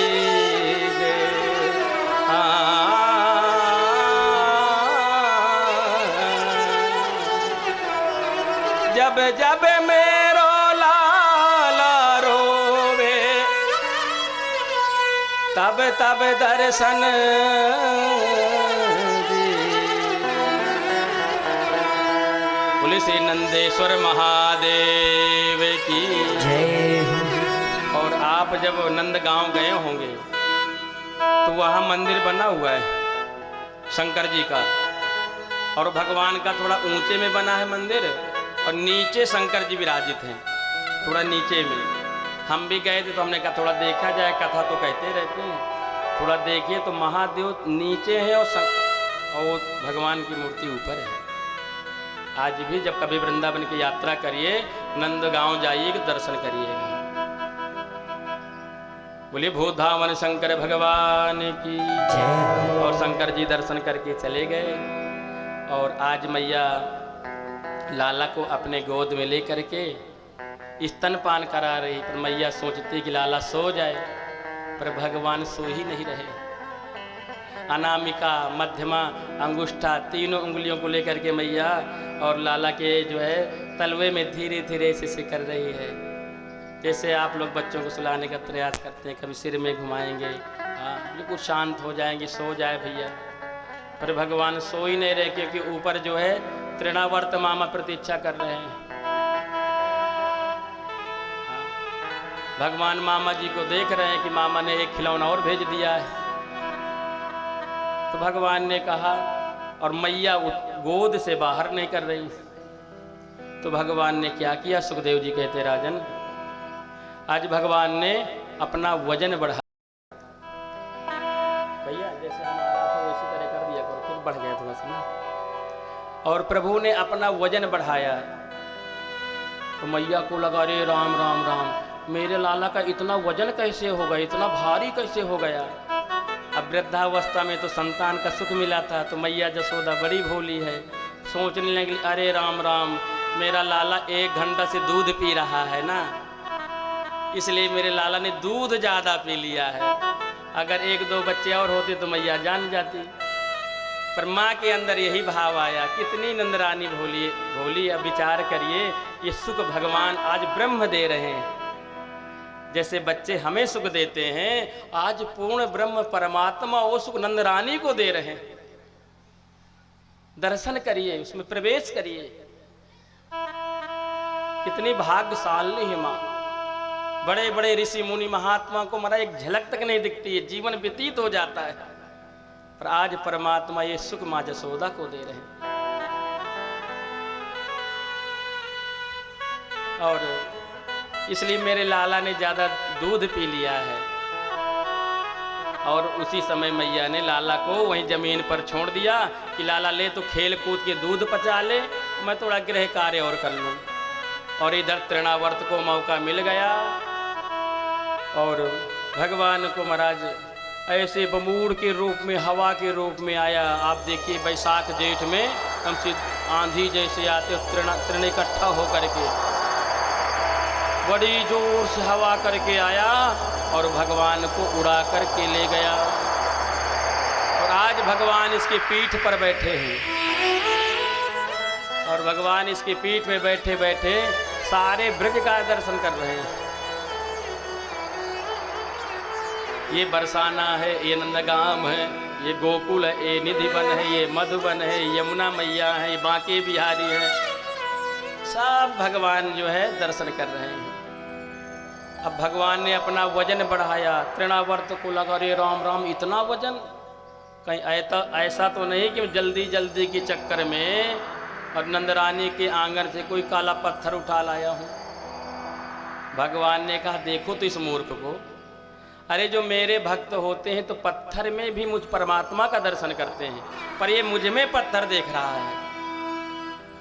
जब जब मेरो लाला रोवे, तब तब दर्शन श्री नंदेश्वर महादेव की जय। और आप जब नंद गांव गए होंगे तो वहाँ मंदिर बना हुआ है शंकर जी का, और भगवान का थोड़ा ऊंचे में बना है मंदिर, और नीचे शंकर जी विराजित हैं, थोड़ा नीचे में। हम भी गए थे तो हमने कहा थोड़ा देखा जाए, कथा तो कहते रहते हैं, थोड़ा देखिए। तो महादेव नीचे है और भगवान की मूर्ति ऊपर है। आज भी जब कभी वृंदावन की यात्रा करिए, नंदगांव जाइए, दर्शन करिएगा। बोलिए भूधावन शंकर भगवान की जय। और शंकर जी दर्शन करके चले गए। और आज मैया लाला को अपने गोद में ले करके स्तनपान करा रही, पर मैया सोचती कि लाला सो जाए, पर भगवान सो ही नहीं रहे। अनामिका, मध्यमा, अंगुष्ठा, तीनों उंगलियों को लेकर के मैया और लाला के जो है तलवे में धीरे धीरे से कर रही है। जैसे आप लोग बच्चों को सुलाने का प्रयास करते हैं, कभी सिर में घुमाएंगे, बिल्कुल शांत हो जाएंगे, सो जाए भैया। पर भगवान सो ही नहीं रहे, क्योंकि ऊपर जो है तृणावर्त मामा प्रतीक्षा कर रहे हैं। भगवान मामा जी को देख रहे हैं कि मामा ने एक खिलौना और भेज दिया है। तो भगवान ने कहा, और मैया गोद से बाहर नहीं कर रही। तो भगवान ने क्या किया? सुखदेव जी कहते राजन, आज भगवान ने अपना वजन बढ़ाया। भैया जैसे हमारा था वैसी तरह कर दिया करो, फिर बढ़ गया थोड़ा सा ना। और प्रभु ने अपना वजन बढ़ाया। तो मैया को लगा, रे राम राम राम, मेरे लाला का इतना वजन कैसे हो गया, इतना भारी कैसे हो गया। अब वृद्धावस्था में तो संतान का सुख मिला था, तो मैया जसोदा बड़ी भोली है, सोचने लगी, अरे राम राम, मेरा लाला 1 घंटा से दूध पी रहा है ना, इसलिए मेरे लाला ने दूध ज़्यादा पी लिया है। अगर 1-2 बच्चे और होते तो मैया जान जाती। पर माँ के अंदर यही भाव आया, कितनी नंदरानी भोली भोली। अब विचार करिए, ये सुख भगवान आज ब्रह्म दे रहे हैं। जैसे बच्चे हमें सुख देते हैं, आज पूर्ण ब्रह्म परमात्मा वो सुख नंदरानी को दे रहे हैं। दर्शन करिए, उसमें प्रवेश करिए। कितनी भाग्यशाली है माँ। बड़े बड़े ऋषि मुनि महात्मा को मरा एक झलक तक नहीं दिखती है, जीवन व्यतीत हो जाता है। पर आज परमात्मा ये सुख माँ जसोदा को दे रहे हैं। और इसलिए मेरे लाला ने ज़्यादा दूध पी लिया है। और उसी समय मैया ने लाला को वहीं ज़मीन पर छोड़ दिया कि लाला ले तो खेल कूद के दूध पचा ले, मैं थोड़ा गृह कार्य और कर लूँ। और इधर तृणावर्त को मौका मिल गया, और भगवान को महाराज ऐसे बमूड के रूप में, हवा के रूप में आया। आप देखिए बैसाख जेठ में हमसे आंधी जैसे आते, तृण इकट्ठा होकर के बड़ी जोर से हवा करके आया और भगवान को उड़ा करके ले गया। और आज भगवान इसके पीठ पर बैठे हैं, और भगवान इसकी पीठ में बैठे बैठे सारे ब्रज का दर्शन कर रहे हैं। ये बरसाना है, ये नंदगाम है, ये गोकुल है, ये निधिवन है, ये मधुबन है, यमुना मैया है, ये बांके बिहारी है। सब भगवान जो है दर्शन कर रहे हैं। अब भगवान ने अपना वजन बढ़ाया, तृणावर्त को लगा, रे राम राम इतना वजन, कहीं ऐसा तो नहीं कि जल्दी जल्दी के चक्कर में और नंदरानी के आंगन से कोई काला पत्थर उठा लाया हूँ। भगवान ने कहा देखो तो इस मूर्ख को, अरे जो मेरे भक्त होते हैं तो पत्थर में भी मुझ परमात्मा का दर्शन करते हैं, पर ये मुझ में पत्थर देख रहा है।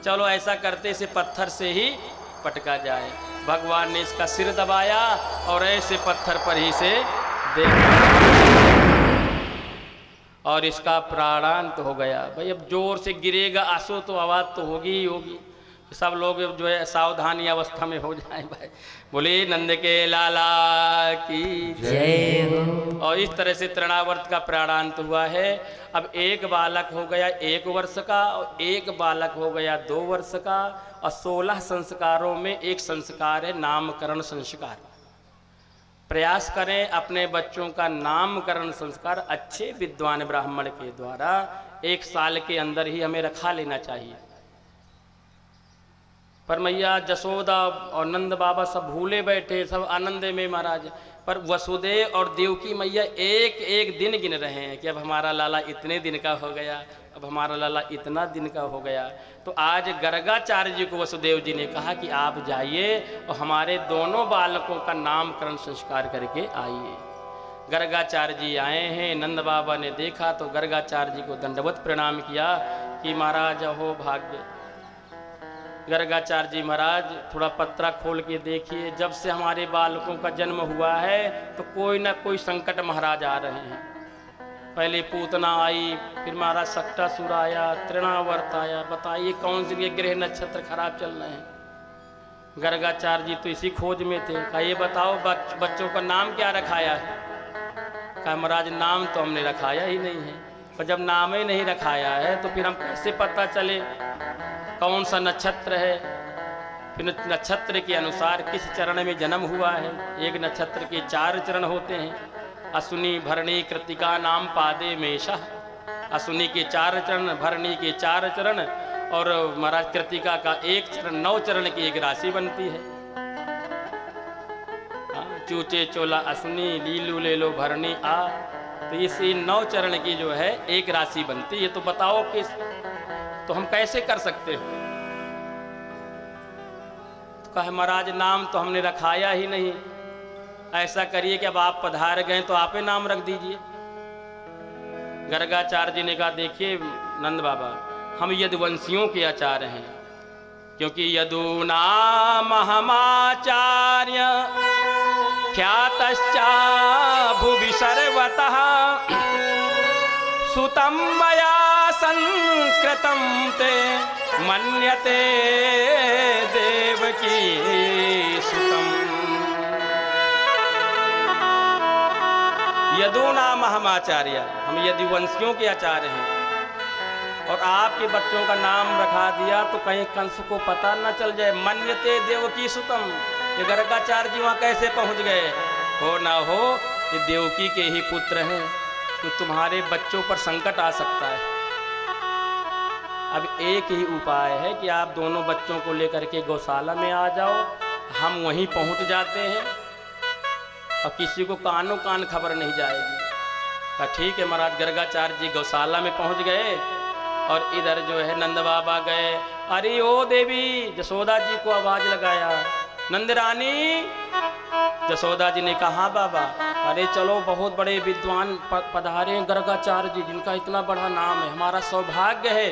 चलो ऐसा करते इसे पत्थर से ही पटका जाए। भगवान ने इसका सिर दबाया और ऐसे पत्थर पर ही से देखा और इसका प्राणांत हो गया। भाई अब जोर से गिरेगा आंसू तो आवाज़ तो होगी ही होगी। सब लोग जो है सावधानी अवस्था में हो जाए। भाई बोले नंद के लाला की जय हो। और इस तरह से तृणावर्त का प्राणांत हुआ है। अब एक बालक हो गया 1 वर्ष का और एक बालक हो गया 2 वर्ष का और 16 संस्कारों में एक संस्कार है नामकरण संस्कार। प्रयास करें अपने बच्चों का नामकरण संस्कार अच्छे विद्वान ब्राह्मण के द्वारा 1 साल के अंदर ही हमें रखा लेना चाहिए। पर मैया जसोदा और नंद बाबा सब भूले बैठे, सब आनंद में महाराज। पर वसुदेव और देवकी मैया एक एक दिन गिन रहे हैं कि अब हमारा लाला इतने दिन का हो गया, अब हमारा लाला इतना दिन का हो गया। तो आज गर्गाचार्य जी को वसुदेव जी ने कहा कि आप जाइए और हमारे दोनों बालकों का नामकरण संस्कार करके आइए। गर्गाचार्य जी आए हैं। नंद बाबा ने देखा तो गर्गाचार्य जी को दंडवत प्रणाम किया कि महाराज हो भाग्य। गर्गाचार्य जी महाराज थोड़ा पत्रा खोल के देखिए, जब से हमारे बालकों का जन्म हुआ है तो कोई ना कोई संकट महाराज आ रहे हैं। पहले पूतना आई, फिर महाराज सक्टासुर आया, तृणावर्त आया। बताइए कौन से ग्रह नक्षत्र खराब चल रहे हैं। गर्गाचार्य जी तो इसी खोज में थे। कहा ये बताओ बच्चों का नाम क्या रखाया है। कहा महाराज नाम तो हमने रखाया ही नहीं है। पर जब नाम ही नहीं रखाया है तो फिर हम कैसे पता चले कौन सा नक्षत्र है, फिर नक्षत्र के अनुसार किस चरण में जन्म हुआ है। एक नक्षत्र के 4 चरण होते हैं, अश्विनी भरणी कृतिका नाम पादे मेषा। अश्विनी के 4 चरण, भरणी के 4 चरण और महाराज कृतिका का 1 चरण। 9 चरण की एक राशि बनती है। चूचे चोला अश्विनी लीलू ले लो भरणी आ। तो इसी 9 चरण की जो है एक राशि बनती है। तो बताओ किस, तो हम कैसे कर सकते हैं। तो कहा महाराज नाम तो हमने रखाया ही नहीं। ऐसा करिए कि अब आप पधार गए तो आप ही नाम रख दीजिए। गर्गाचार्य जी ने कहा देखिए नंद बाबा हम यदुवंशियों के आचार्य हैं, क्योंकि यदूनाम हमाचार्य ख्यातश्चा भुवि सर्वतः सुतं मया संस्कृतं ते मन्यते देवकी सुतं। यदूनाम हम आचार्य, हम यदुवंशियों के आचार्य हैं और आपके बच्चों का नाम रखा दिया तो कहीं कंस को पता न चल जाए। मन्यते देवकी सुतम, ये गर्गाचार्य जी वहाँ कैसे पहुँच गए। हो ना हो ये देवकी के ही पुत्र हैं तो तुम्हारे बच्चों पर संकट आ सकता है। अब एक ही उपाय है कि आप दोनों बच्चों को लेकर के गौशाला में आ जाओ, हम वहीं पहुंच जाते हैं और किसी को कानों कान खबर नहीं जाएगी। कहा ठीक है महाराज। गर्गाचार्य जी गौशाला में पहुंच गए और इधर जो है नंद बाबा गए। अरे ओ देवी, जसोदा जी को आवाज लगाया, नंद रानी। जसोदा जी ने कहा हाँ बाबा। अरे चलो बहुत बड़े विद्वान पधारे हैं गर्गाचार्य जी, जिनका इतना बड़ा नाम है। हमारा सौभाग्य है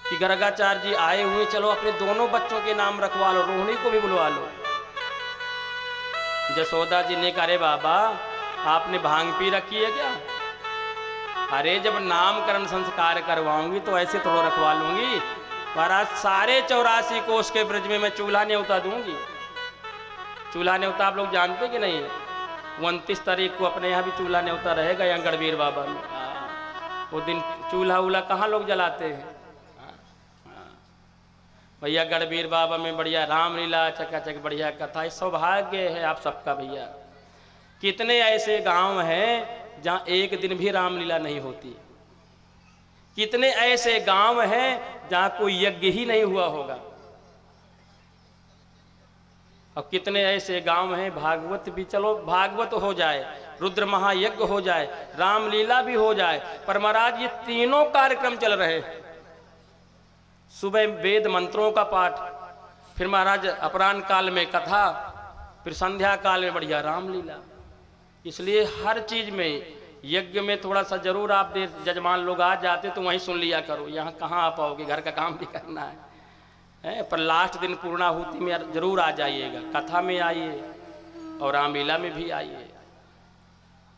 कि गर्गाचार्य जी आए हुए, चलो अपने दोनों बच्चों के नाम रखवा लो, रोहिणी को भी बुलवा लो। जसोदा जी ने कहा अरे बाबा आपने भांग पी रखी है क्या। अरे जब नामकरण संस्कार करवाऊंगी तो ऐसे थोड़ा रखवा लूंगी। महाराज सारे 84 कोष के ब्रज में मैं चूल्हा न्योता दूंगी। चूल्हा न्योता आप लोग जानते कि नहीं। 29 तारीख को अपने यहाँ भी चूल्हा न्योता रहेगा यहाँ गढ़वीर बाबा में। वो दिन चूल्हा उल्हा कहाँ लोग जलाते हैं भैया। गढ़वीर बाबा में बढ़िया रामलीला चकाचक बढ़िया कथा है। सौभाग्य है आप सबका भैया कितने ऐसे गांव हैं जहां एक दिन भी रामलीला नहीं होती, कितने ऐसे गांव हैं जहां कोई यज्ञ ही नहीं हुआ होगा, और कितने ऐसे गांव हैं भागवत भी, चलो भागवत हो जाए, रुद्र महायज्ञ हो जाए, रामलीला भी हो जाए, पर महाराज ये तीनों कार्यक्रम चल रहे हैं। सुबह वेद मंत्रों का पाठ, फिर महाराज अपराह्न काल में कथा, फिर संध्या काल में बढ़िया रामलीला। इसलिए हर चीज में, यज्ञ में थोड़ा सा जरूर आप जजमान लोग आ जाते तो वहीं सुन लिया करो, यहाँ कहाँ आ पाओगे, घर का काम भी करना है, पर लास्ट दिन पूर्णाहुति में जरूर आ जाइएगा, कथा में आइए और रामलीला में भी आइए।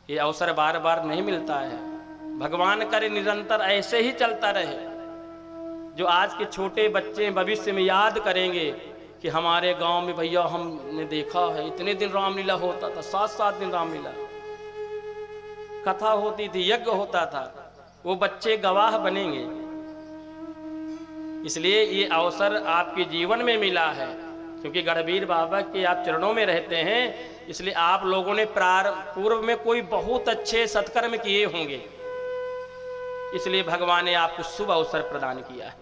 ये अवसर बार बार नहीं मिलता है। भगवान करे निरंतर ऐसे ही चलता रहे। जो आज के छोटे बच्चे भविष्य में याद करेंगे कि हमारे गांव में भैया हमने देखा है इतने दिन रामलीला होता था, 7-7 दिन रामलीला कथा होती थी, यज्ञ होता था, वो बच्चे गवाह बनेंगे। इसलिए ये अवसर आपके जीवन में मिला है, क्योंकि गढ़वीर बाबा के आप चरणों में रहते हैं, इसलिए आप लोगों ने पूर्व में कोई बहुत अच्छे सत्कर्म किए होंगे, इसलिए भगवान ने आपको शुभ अवसर प्रदान किया है।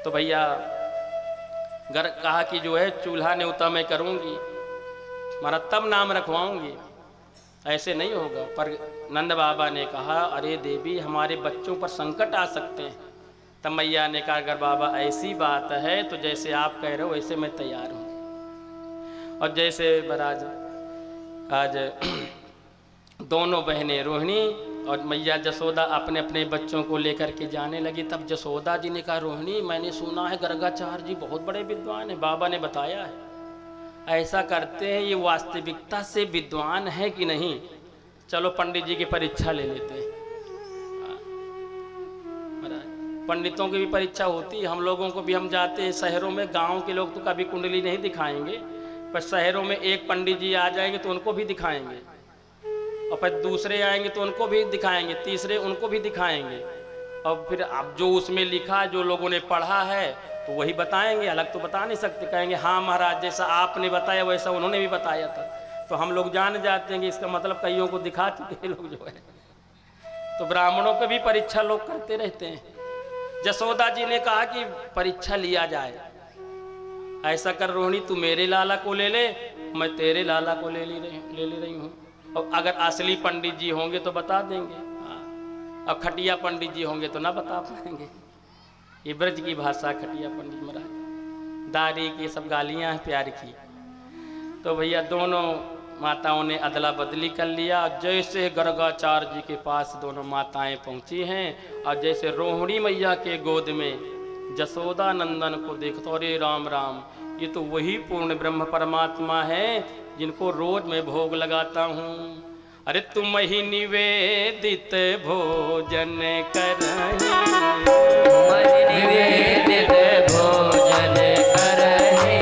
तो भैया कहा कि जो है चूल्हा न्योता मैं करूंगी, मारा तब नाम रखवाऊंगी, ऐसे नहीं होगा। पर नंद बाबा ने कहा अरे देवी हमारे बच्चों पर संकट आ सकते हैं। तब मैया ने कहा अगर बाबा ऐसी बात है तो जैसे आप कह रहे हो वैसे मैं तैयार हूँ। और जैसे महाराज आज दोनों बहनें रोहिणी और मैया जसोदा अपने अपने बच्चों को लेकर के जाने लगी, तब जसोदा जी ने कहा रोहिणी मैंने सुना है गर्गाचार्य जी बहुत बड़े विद्वान हैं, बाबा ने बताया है, ऐसा करते हैं ये वास्तविकता से विद्वान है कि नहीं, चलो पंडित जी की परीक्षा ले लेते हैं। पंडितों की भी परीक्षा होती है, हम लोगों को भी, हम जाते हैं शहरों में, गांव के लोग तो कभी कुंडली नहीं दिखाएंगे, पर शहरों में एक पंडित जी आ जाएंगे तो उनको भी दिखाएंगे, और फिर दूसरे आएंगे तो उनको भी दिखाएंगे, तीसरे उनको भी दिखाएंगे, और फिर अब जो उसमें लिखा जो लोगों ने पढ़ा है तो वही बताएंगे, अलग तो बता नहीं सकते। कहेंगे हाँ महाराज जैसा आपने बताया वैसा उन्होंने भी बताया था, तो हम लोग जान जाते हैं कि इसका मतलब कईयों को दिखा चुके लोग जो है। तो ब्राह्मणों की भी परीक्षा लोग करते रहते हैं। जसोदा जी ने कहा कि परीक्षा लिया जाए, ऐसा कर रोहिणी तू मेरे लाला को ले ले, मैं तेरे लाला को ले ले रही हूँ, और अगर असली पंडित जी होंगे तो बता देंगे, अब खटिया पंडित जी होंगे तो ना बता पाएंगे। ये ब्रज की भाषा खटिया पंडित महाराज, दारी की सब गालियाँ हैं प्यार की। तो भैया दोनों माताओं ने अदला बदली कर लिया। जैसे गर्गाचार्य जी के पास दोनों माताएं पहुंची हैं, और जैसे रोहिणी मैया के गोद में जसोदा नंदन को देखो, अरे राम राम ये तो वही पूर्ण ब्रह्म परमात्मा है जिनको रोज मैं भोग लगाता हूँ। अरे तुम ही निवेदित भोजन करही, निवेदित भोजन करही,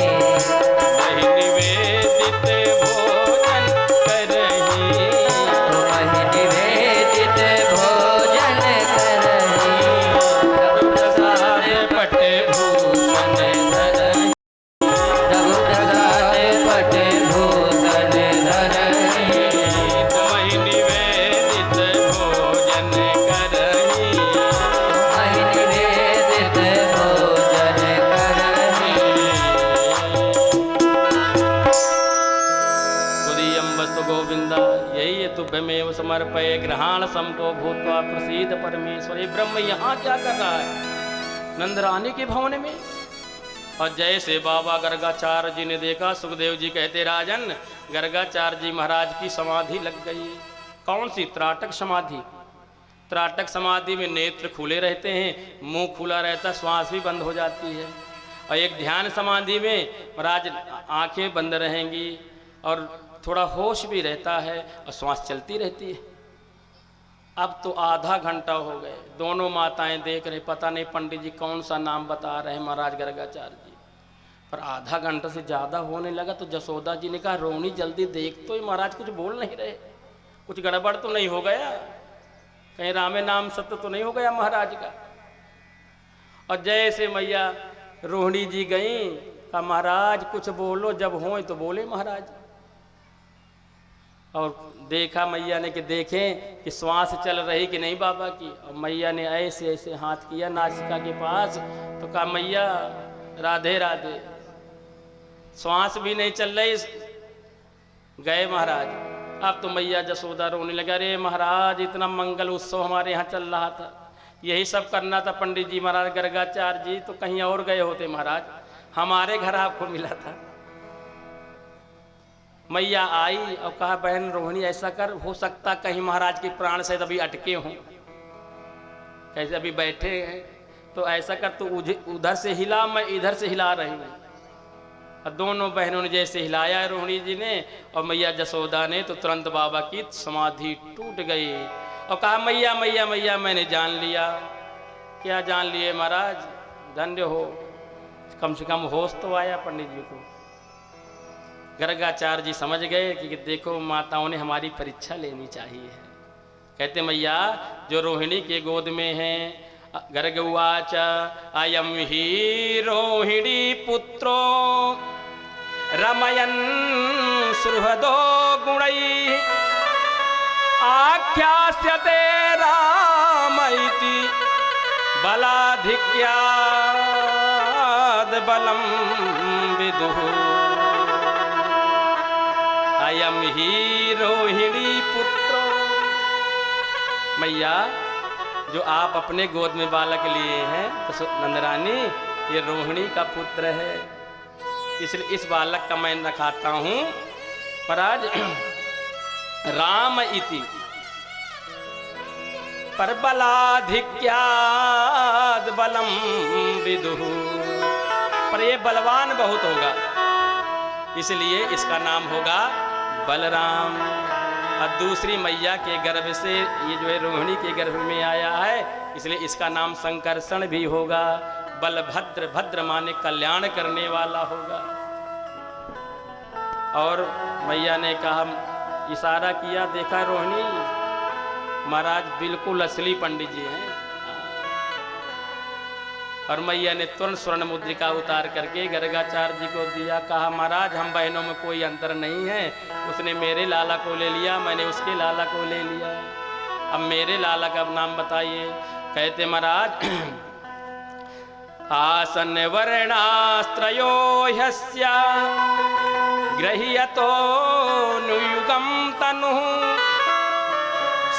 वही निवेदित भोजन करही, निवेदित भोजन करही, प्रभु प्रसाद पट भूषण धरही, प्रभु प्रसाद पट भूषण धरही, तुम्हि निवेदित भोजन करही, निवेदित भोजन करही। तुरीयं वस्तु गोविंदा यही तुभ्यमेव समर्पये ग्रहाण समको भूत्वा प्रसीद परमेश्वर। ये ब्रह्म यहाँ क्या कर रहा है? नंदरानी के भवन में। और जैसे बाबा गर्गाचार्य जी ने देखा, सुखदेव जी कहते राजन गर्गाचार्य जी महाराज की समाधि लग गई है। कौन सी? त्राटक समाधि। त्राटक समाधि में नेत्र खुले रहते हैं, मुंह खुला रहता, श्वास भी बंद हो जाती है। और एक ध्यान समाधि में महाराज आंखें बंद रहेंगी और थोड़ा होश भी रहता है और श्वास चलती रहती है। अब तो आधा घंटा हो गए, दोनों माताएं देख रहे, पता नहीं पंडित जी कौन सा नाम बता रहे हैं महाराज गर्गाचार्य जी, पर आधा घंटा से ज़्यादा होने लगा। तो जसोदा जी ने कहा रोहिणी जल्दी देख तो, ये महाराज कुछ बोल नहीं रहे, कुछ गड़बड़ तो नहीं हो गया, कहीं रामे नाम सत्य तो नहीं हो गया महाराज का। और जैसे मैया रोहिणी जी गई, कहा महाराज कुछ बोलो, जब हो तो बोले महाराज। और देखा मैया ने कि देखें कि श्वास चल रही कि नहीं बाबा की। और मैया ने ऐसे ऐसे हाथ किया नासिका के पास, तो कहा मैया राधे राधे, श्वास भी नहीं चल रही। गए महाराज। अब तो मैया जसोदा रोने लगा, अरे महाराज इतना मंगल उत्सव हमारे यहाँ चल रहा था, यही सब करना था पंडित जी महाराज, गर्गाचार्य जी तो कहीं और गए होते महाराज, हमारे घर आपको मिला था। मैया आई और कहा बहन रोहिणी ऐसा कर, हो सकता कहीं महाराज के प्राण शायद अभी अटके हों, कैसे अभी बैठे हैं, तो ऐसा कर तू उधर से हिला, मैं इधर से हिला रही हूँ। और दोनों बहनों ने जैसे हिलाया रोहिणी जी ने और मैया जसोदा ने, तो तुरंत बाबा की समाधि टूट गई। और कहा मैया मैया मैया मैंने जान लिया। क्या जान लिए महाराज? धन्य हो, कम से कम होश तो आया पंडित जी को। गर्गाचार्य जी समझ गए कि देखो माताओं ने हमारी परीक्षा लेनी चाहिए। कहते मैया जो रोहिणी के गोद में है, गर्ग उवाच अयम ही रोहिणी पुत्रो रमयन् सुहृदो गुणैः आख्यास्यते रामैति बलाधिक्याद् बलं विदुः। अयम ही रोहिणी पुत्रो, मैया जो आप अपने गोद में बालक लिए हैं तो नंदरानी ये रोहिणी का पुत्र है, इसलिए इस बालक का मैं रखाता हूँ महाराज राम इति परबलाधिक्याद बलम विदुः, पर ये बलवान बहुत होगा इसलिए इसका नाम होगा बलराम। और दूसरी मैया के गर्भ से ये जो है रोहिणी के गर्भ में आया है, इसलिए इसका नाम संकर्षण भी होगा। बलभद्र, भद्र माने कल्याण करने वाला होगा। और मैया ने कहा, इशारा किया, देखा रोहिणी महाराज बिल्कुल असली पंडित जी हैं। और मैया ने तुरंत स्वर्ण मुद्रिका उतार करके गर्गाचार्य जी को दिया। कहा महाराज हम बहनों में कोई अंतर नहीं है, उसने मेरे लाला को ले लिया, मैंने उसके लाला को ले लिया। अब मेरे लाला का नाम बताइए। कहते महाराज आसन वर्णास्त्रयो ह्यस्य गृह्यतो नुयुगं तनुः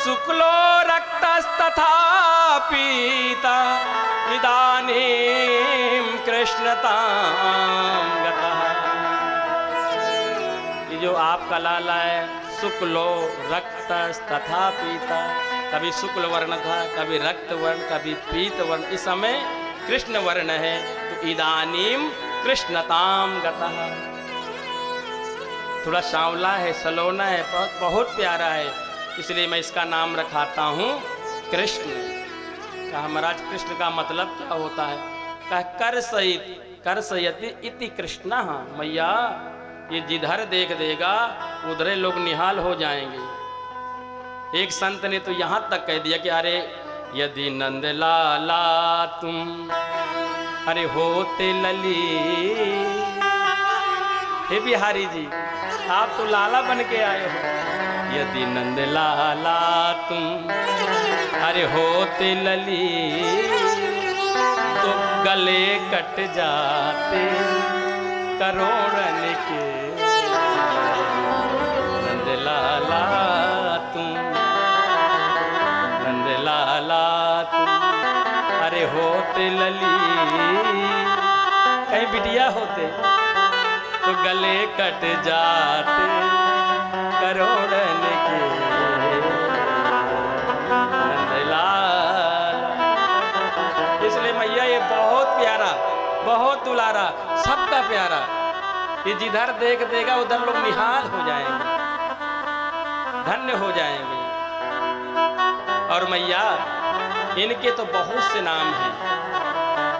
शुक्लो रक्तस्तथा पीता इदानीं कृष्णतां गतः। ये जो आपका लाला है शुक्लो रक्तस्तथा पीता, कभी शुक्ल वर्ण था, कभी रक्त वर्ण, कभी पीत वर्ण, इस समय कृष्ण वर्ण है। तो इदानीं कृष्णतां गतः, थोड़ा सांवला है, सलोना है, बहुत प्यारा है, इसलिए मैं इसका नाम रखाता हूँ कृष्ण। कहा महाराज कृष्ण का मतलब क्या होता है? कहा कर्षयति इति कृष्ण। मैया ये जिधर देख देगा उधर लोग निहाल हो जाएंगे। एक संत ने तो यहाँ तक कह दिया कि अरे यदि नंद लाला तुम अरे होते लली। हे बिहारी जी आप तो लाला बन के आए हो, यदि नंद लाला तुम अरे होते लली तो गले कट जाते करोड़न के। नंद लाला तुम, नंद लाला तुम अरे होते लली, कहीं बिटिया होते तो गले कट जाते करोड़न के। इसलिए मैया ये बहुत प्यारा, बहुत दुलारा, सबका प्यारा, ये जिधर देख देगा उधर लोग निहाल हो जाएंगे, धन्य हो जाएंगे। और मैया इनके तो बहुत से नाम हैं,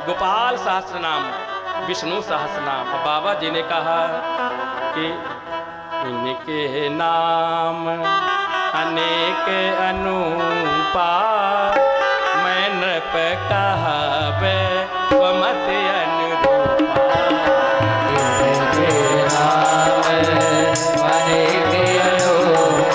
गोपाल सहस्त्र नाम, विष्णु सहस्त्र नाम। बाबा जी ने कहा कि इनके नाम अनेक अनूपा, मैं नृप कहबे मत अनुरूपा। इनके नाम अनेक अनूपा,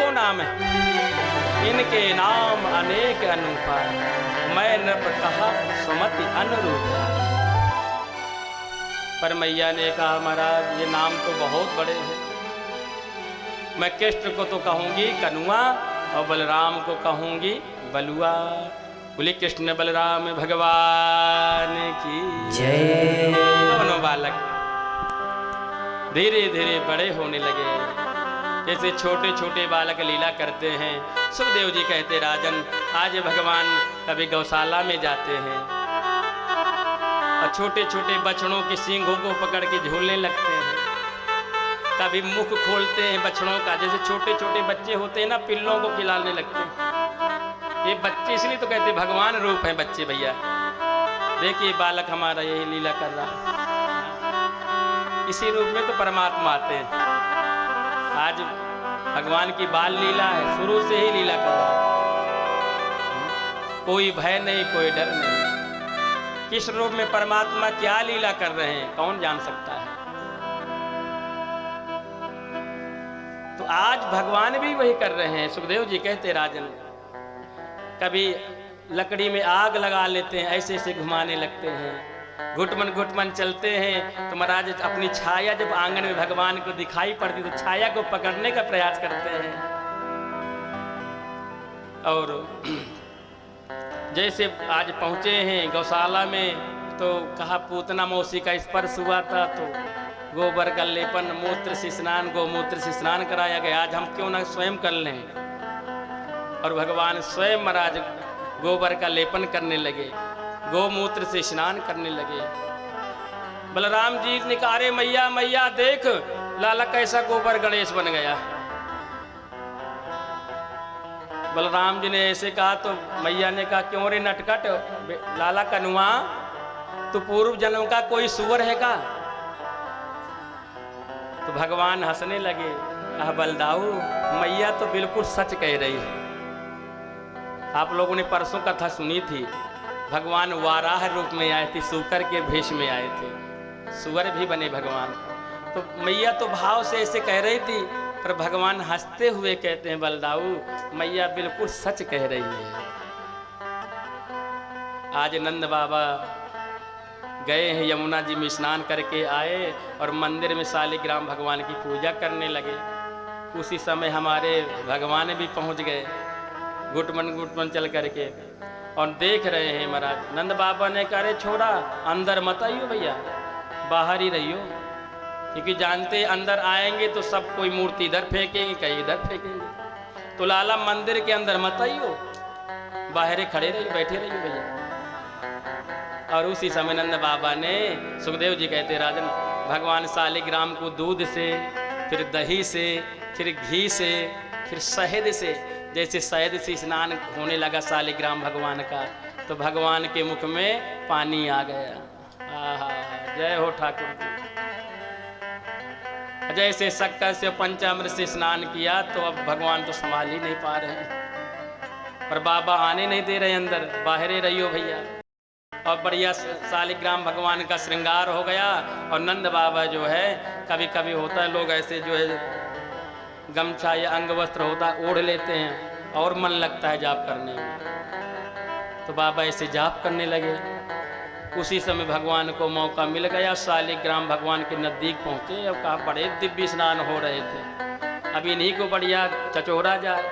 अनेकों नाम हैं, इनके नाम अनेक अनुपा, मैं नृप कहा सुमति अनुरूपा। पर मैया ने कहा महाराज ये नाम तो बहुत बड़े हैं, मैं कृष्ण को तो कहूंगी कनुआ और बलराम को कहूंगी बलुआ। बोले कृष्ण बलराम भगवान की जय। दोनों बालक धीरे धीरे बड़े होने लगे, जैसे छोटे छोटे बालक लीला करते हैं। सुखदेव जी कहते राजन आज भगवान कभी गौशाला में जाते हैं और छोटे छोटे बछड़ों के सींगों को पकड़ के झूलने लगते हैं, कभी मुख खोलते हैं बछड़ों का, जैसे छोटे छोटे बच्चे होते हैं ना पिल्लों को खिलाने लगते हैं। ये बच्चे इसलिए तो कहते भगवान रूप है बच्चे भैया। देखिए बालक हमारा यही लीला कर रहा है, इसी रूप में तो परमात्मा आते हैं। आज भगवान की बाल लीला है, शुरू से ही लीला कर रहा है, कोई भय नहीं कोई डर नहीं। किस रूप में परमात्मा क्या लीला कर रहे हैं कौन जान सकता है। तो आज भगवान भी वही कर रहे हैं। सुखदेव जी कहते राजन कभी लकड़ी में आग लगा लेते हैं, ऐसे ऐसे घुमाने लगते हैं, घुटमन चलते हैं तो महाराज अपनी छाया जब आंगन में भगवान को दिखाई पड़ती तो छाया को पकड़ने का प्रयास करते हैं। और जैसे आज पहुंचे हैं गौशाला में तो कहा पूतना मौसी का स्पर्श हुआ था तो गोबर का लेपन मूत्र से स्नान गोमूत्र से स्नान कराया गया, आज हम क्यों ना स्वयं कर लें। और भगवान स्वयं महाराज गोबर का लेपन करने लगे, गोमूत्र से स्नान करने लगे। बलराम जी ने कहा अरे मैया मैया देख लाला कैसा गोबर गणेश बन गया। बलराम जी ने ऐसे कहा तो मैया ने कहा क्यों रे नटखट लाला कनुआ तो पूर्व जन्म का कोई सुअर है का। तो भगवान हंसने लगे, कहा बलदाऊ मैया तो बिल्कुल सच कह रही है। आप लोगों ने परसों कथा सुनी थी, भगवान वाराह रूप में आए थे, सूकर के भेष में आए थे, सुअर भी बने भगवान। तो मैया तो भाव से ऐसे कह रही थी, पर भगवान हंसते हुए कहते हैं बलदाऊ मैया बिल्कुल सच कह रही है। आज नंद बाबा गए हैं यमुना जी में स्नान करके आए और मंदिर में शालिग्राम भगवान की पूजा करने लगे। उसी समय हमारे भगवान भी पहुंच गए घुटमन चल करके और देख रहे हैं महाराज। नंद बाबा ने कहा छोड़ा अंदर मत आइयो भैया, बाहर ही रहियो, क्योंकि जानते अंदर आएंगे तो सब कोई मूर्ति इधर फेंकेंगे कहीं इधर फेंकेंगे। तो लाला मंदिर के अंदर मत आइयो, बाहर खड़े रहियो बैठे रहियो भैया। और उसी समय नंद बाबा ने सुखदेव जी कहते राजन भगवान शालिग्राम को दूध से फिर दही से फिर घी से फिर शहद से, जैसे शहद से स्नान होने लगा शालिग्राम भगवान का तो भगवान के मुख में पानी आ गया। आहा जय हो ठाकुर जी। जैसे शक्कर से पंचामृत से स्नान किया तो अब भगवान तो संभाल ही नहीं पा रहे हैं, पर बाबा आने नहीं दे रहे अंदर, बाहर ही रहियो भैया। और बढ़िया शालिग्राम भगवान का श्रृंगार हो गया। और नंद बाबा जो है कभी कभी होता है लोग ऐसे जो है गमछा या अंग वस्त्र होता है ओढ़ लेते हैं और मन लगता है जाप करने में, तो बाबा ऐसे जाप करने लगे। उसी समय भगवान को मौका मिल गया, शालिग्राम भगवान के नज़दीक पहुँचे और कहा बड़े दिव्य स्नान हो रहे थे, अब इन्हीं को बढ़िया चचोरा जाए।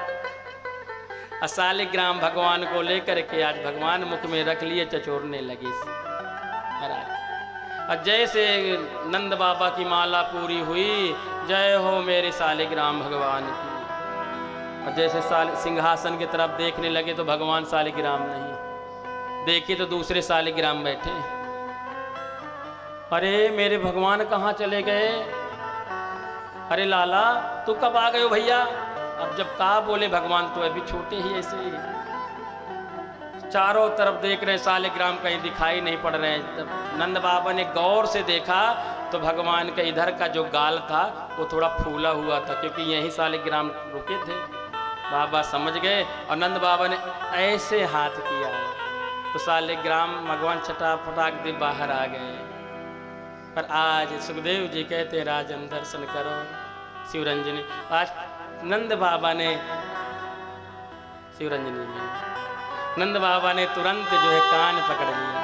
शालिग्राम भगवान को लेकर के आज भगवान मुख में रख लिए, चचोरने लगे महाराज। और जैसे नंद बाबा की माला पूरी हुई, जय हो मेरे शालिग्राम भगवान की। और जैसे सिंहासन की तरफ देखने लगे तो भगवान शालिग्राम नहीं, देखे तो दूसरे शालिग्राम बैठे। अरे मेरे भगवान कहाँ चले गए? अरे लाला तू कब आ गए हो भैया? अब जब कहा बोले भगवान तो अभी छोटे ही ऐसे ही, चारों तरफ देख रहे शालिग्राम कहीं दिखाई नहीं पड़ रहे हैं। तब नंद बाबा ने गौर से देखा तो भगवान का इधर का जो गाल था वो थोड़ा फूला हुआ था, क्योंकि यही शालिग्राम रुके थे। बाबा समझ गए और नंद बाबा ने ऐसे हाथ किया तो शालिग्राम भगवान छटाफटाक दे बाहर आ गए। पर आज सुखदेव जी कहते हैं राजन दर्शन करो शिवरंजनी। आज नंद बाबा ने शिवरंजनी में नंद बाबा ने तुरंत जो है कान पकड़ लिया।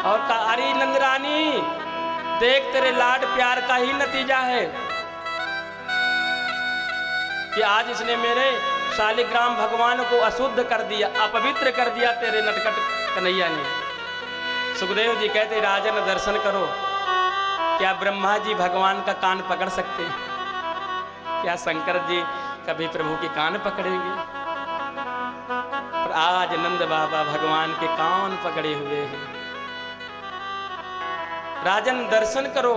और कहा, अरे नंदरानी देख, तेरे लाड प्यार का ही नतीजा है कि आज इसने मेरे शालिग्राम भगवान को अशुद्ध कर दिया, अपवित्र कर दिया तेरे नटखट कन्हैया ने। सुखदेव जी कहते, राजन दर्शन करो, क्या ब्रह्मा जी भगवान का कान पकड़ सकते हैं? क्या शंकर जी कभी प्रभु के कान पकड़ेंगे? पर आज नंद बाबा भगवान के कान पकड़े हुए हैं। राजन दर्शन करो,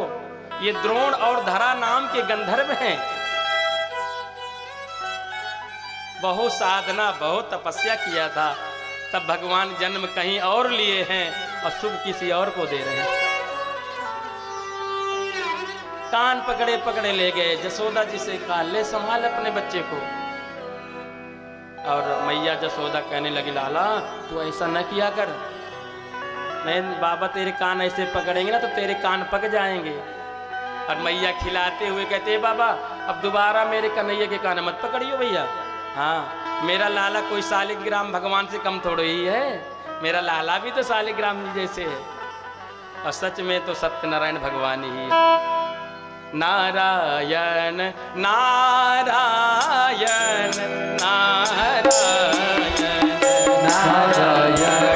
ये द्रोण और धरा नाम के गंधर्व हैं। बहुत साधना, बहुत तपस्या किया था, तब भगवान जन्म कहीं और लिए हैं और सुख किसी और को दे रहे हैं। कान पकड़े पकड़े ले गए। जसोदा जी से कहा, ले संभाल अपने बच्चे को। और मैया जसोदा कहने लगी, लाला तू ऐसा न किया कर, मैं बाबा तेरे कान ऐसे पकड़ेंगे ना तो तेरे कान पक जाएंगे। और मैया खिलाते हुए कहते, बाबा अब दोबारा मेरे कन्हैया के कान मत पकड़ियो भैया। हाँ, मेरा लाला कोई शालिग्राम भगवान से कम थोड़ा ही है, मेरा लाला भी तो शालिग्राम जी जैसे है। और सच में तो सत्यनारायण भगवान ही है। नारायण नारायण नारायण नारायण नारायण नारायण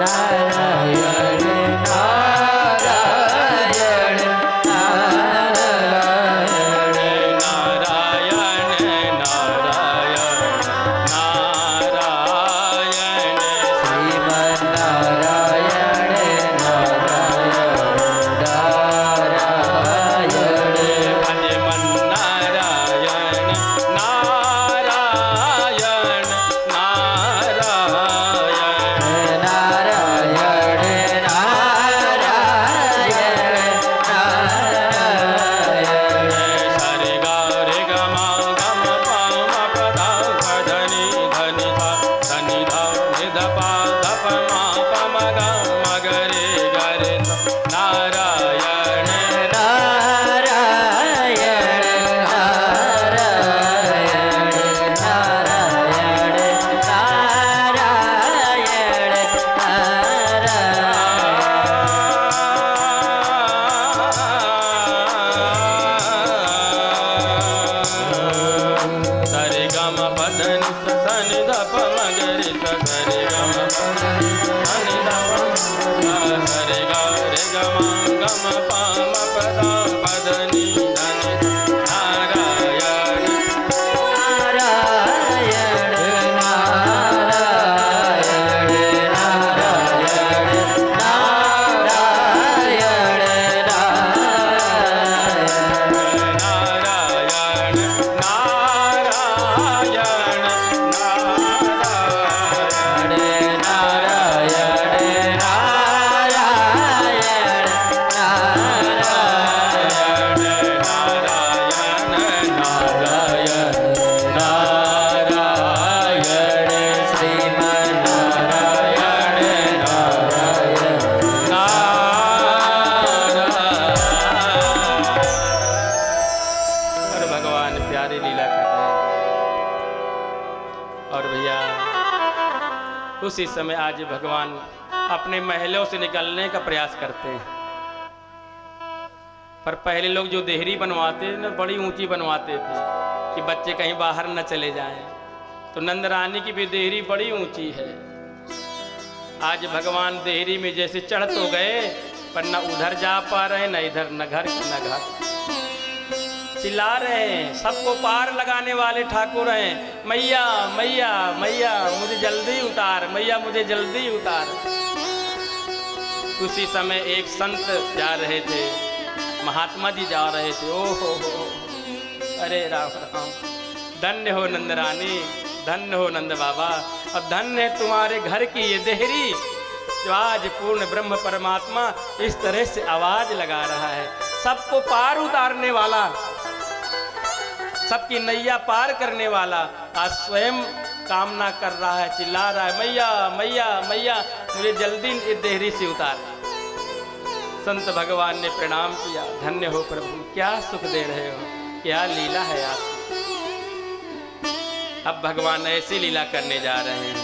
नारायण नारायण नारायण उसी समय आज भगवान अपने महलों से निकलने का प्रयास करते हैं। पर पहले लोग जो देहरी बनवाते ना बड़ी ऊंची बनवाते थे कि बच्चे कहीं बाहर न चले जाएं। तो नंद रानी की भी देहरी बड़ी ऊंची है। आज भगवान देहरी में जैसे चढ़ तो गए पर न उधर जा पा रहे, न इधर, न घर न घर। चिल्ला रहे हैं, सबको पार लगाने वाले ठाकुर हैं, मैया मैया मैया मुझे जल्दी उतार, मैया मुझे जल्दी उतार। उसी समय एक संत जा रहे थे, महात्मा जी जा रहे थे। ओ हो, अरे राम राम, धन्य हो नंद रानी, धन्य हो नंद बाबा, और धन्य है तुम्हारे घर की ये देहरी जो आज पूर्ण ब्रह्म परमात्मा इस तरह से आवाज लगा रहा है, सबको पार उतारने वाला, सबकी नैया पार करने वाला, आज स्वयं कामना कर रहा है, चिल्ला रहा है, मैया मैया मैया मुझे जल्दी इस देहरी से उतार। संत भगवान ने प्रणाम किया, धन्य हो प्रभु, क्या सुख दे रहे हो, क्या लीला है आपकी। अब भगवान ऐसी लीला करने जा रहे हैं।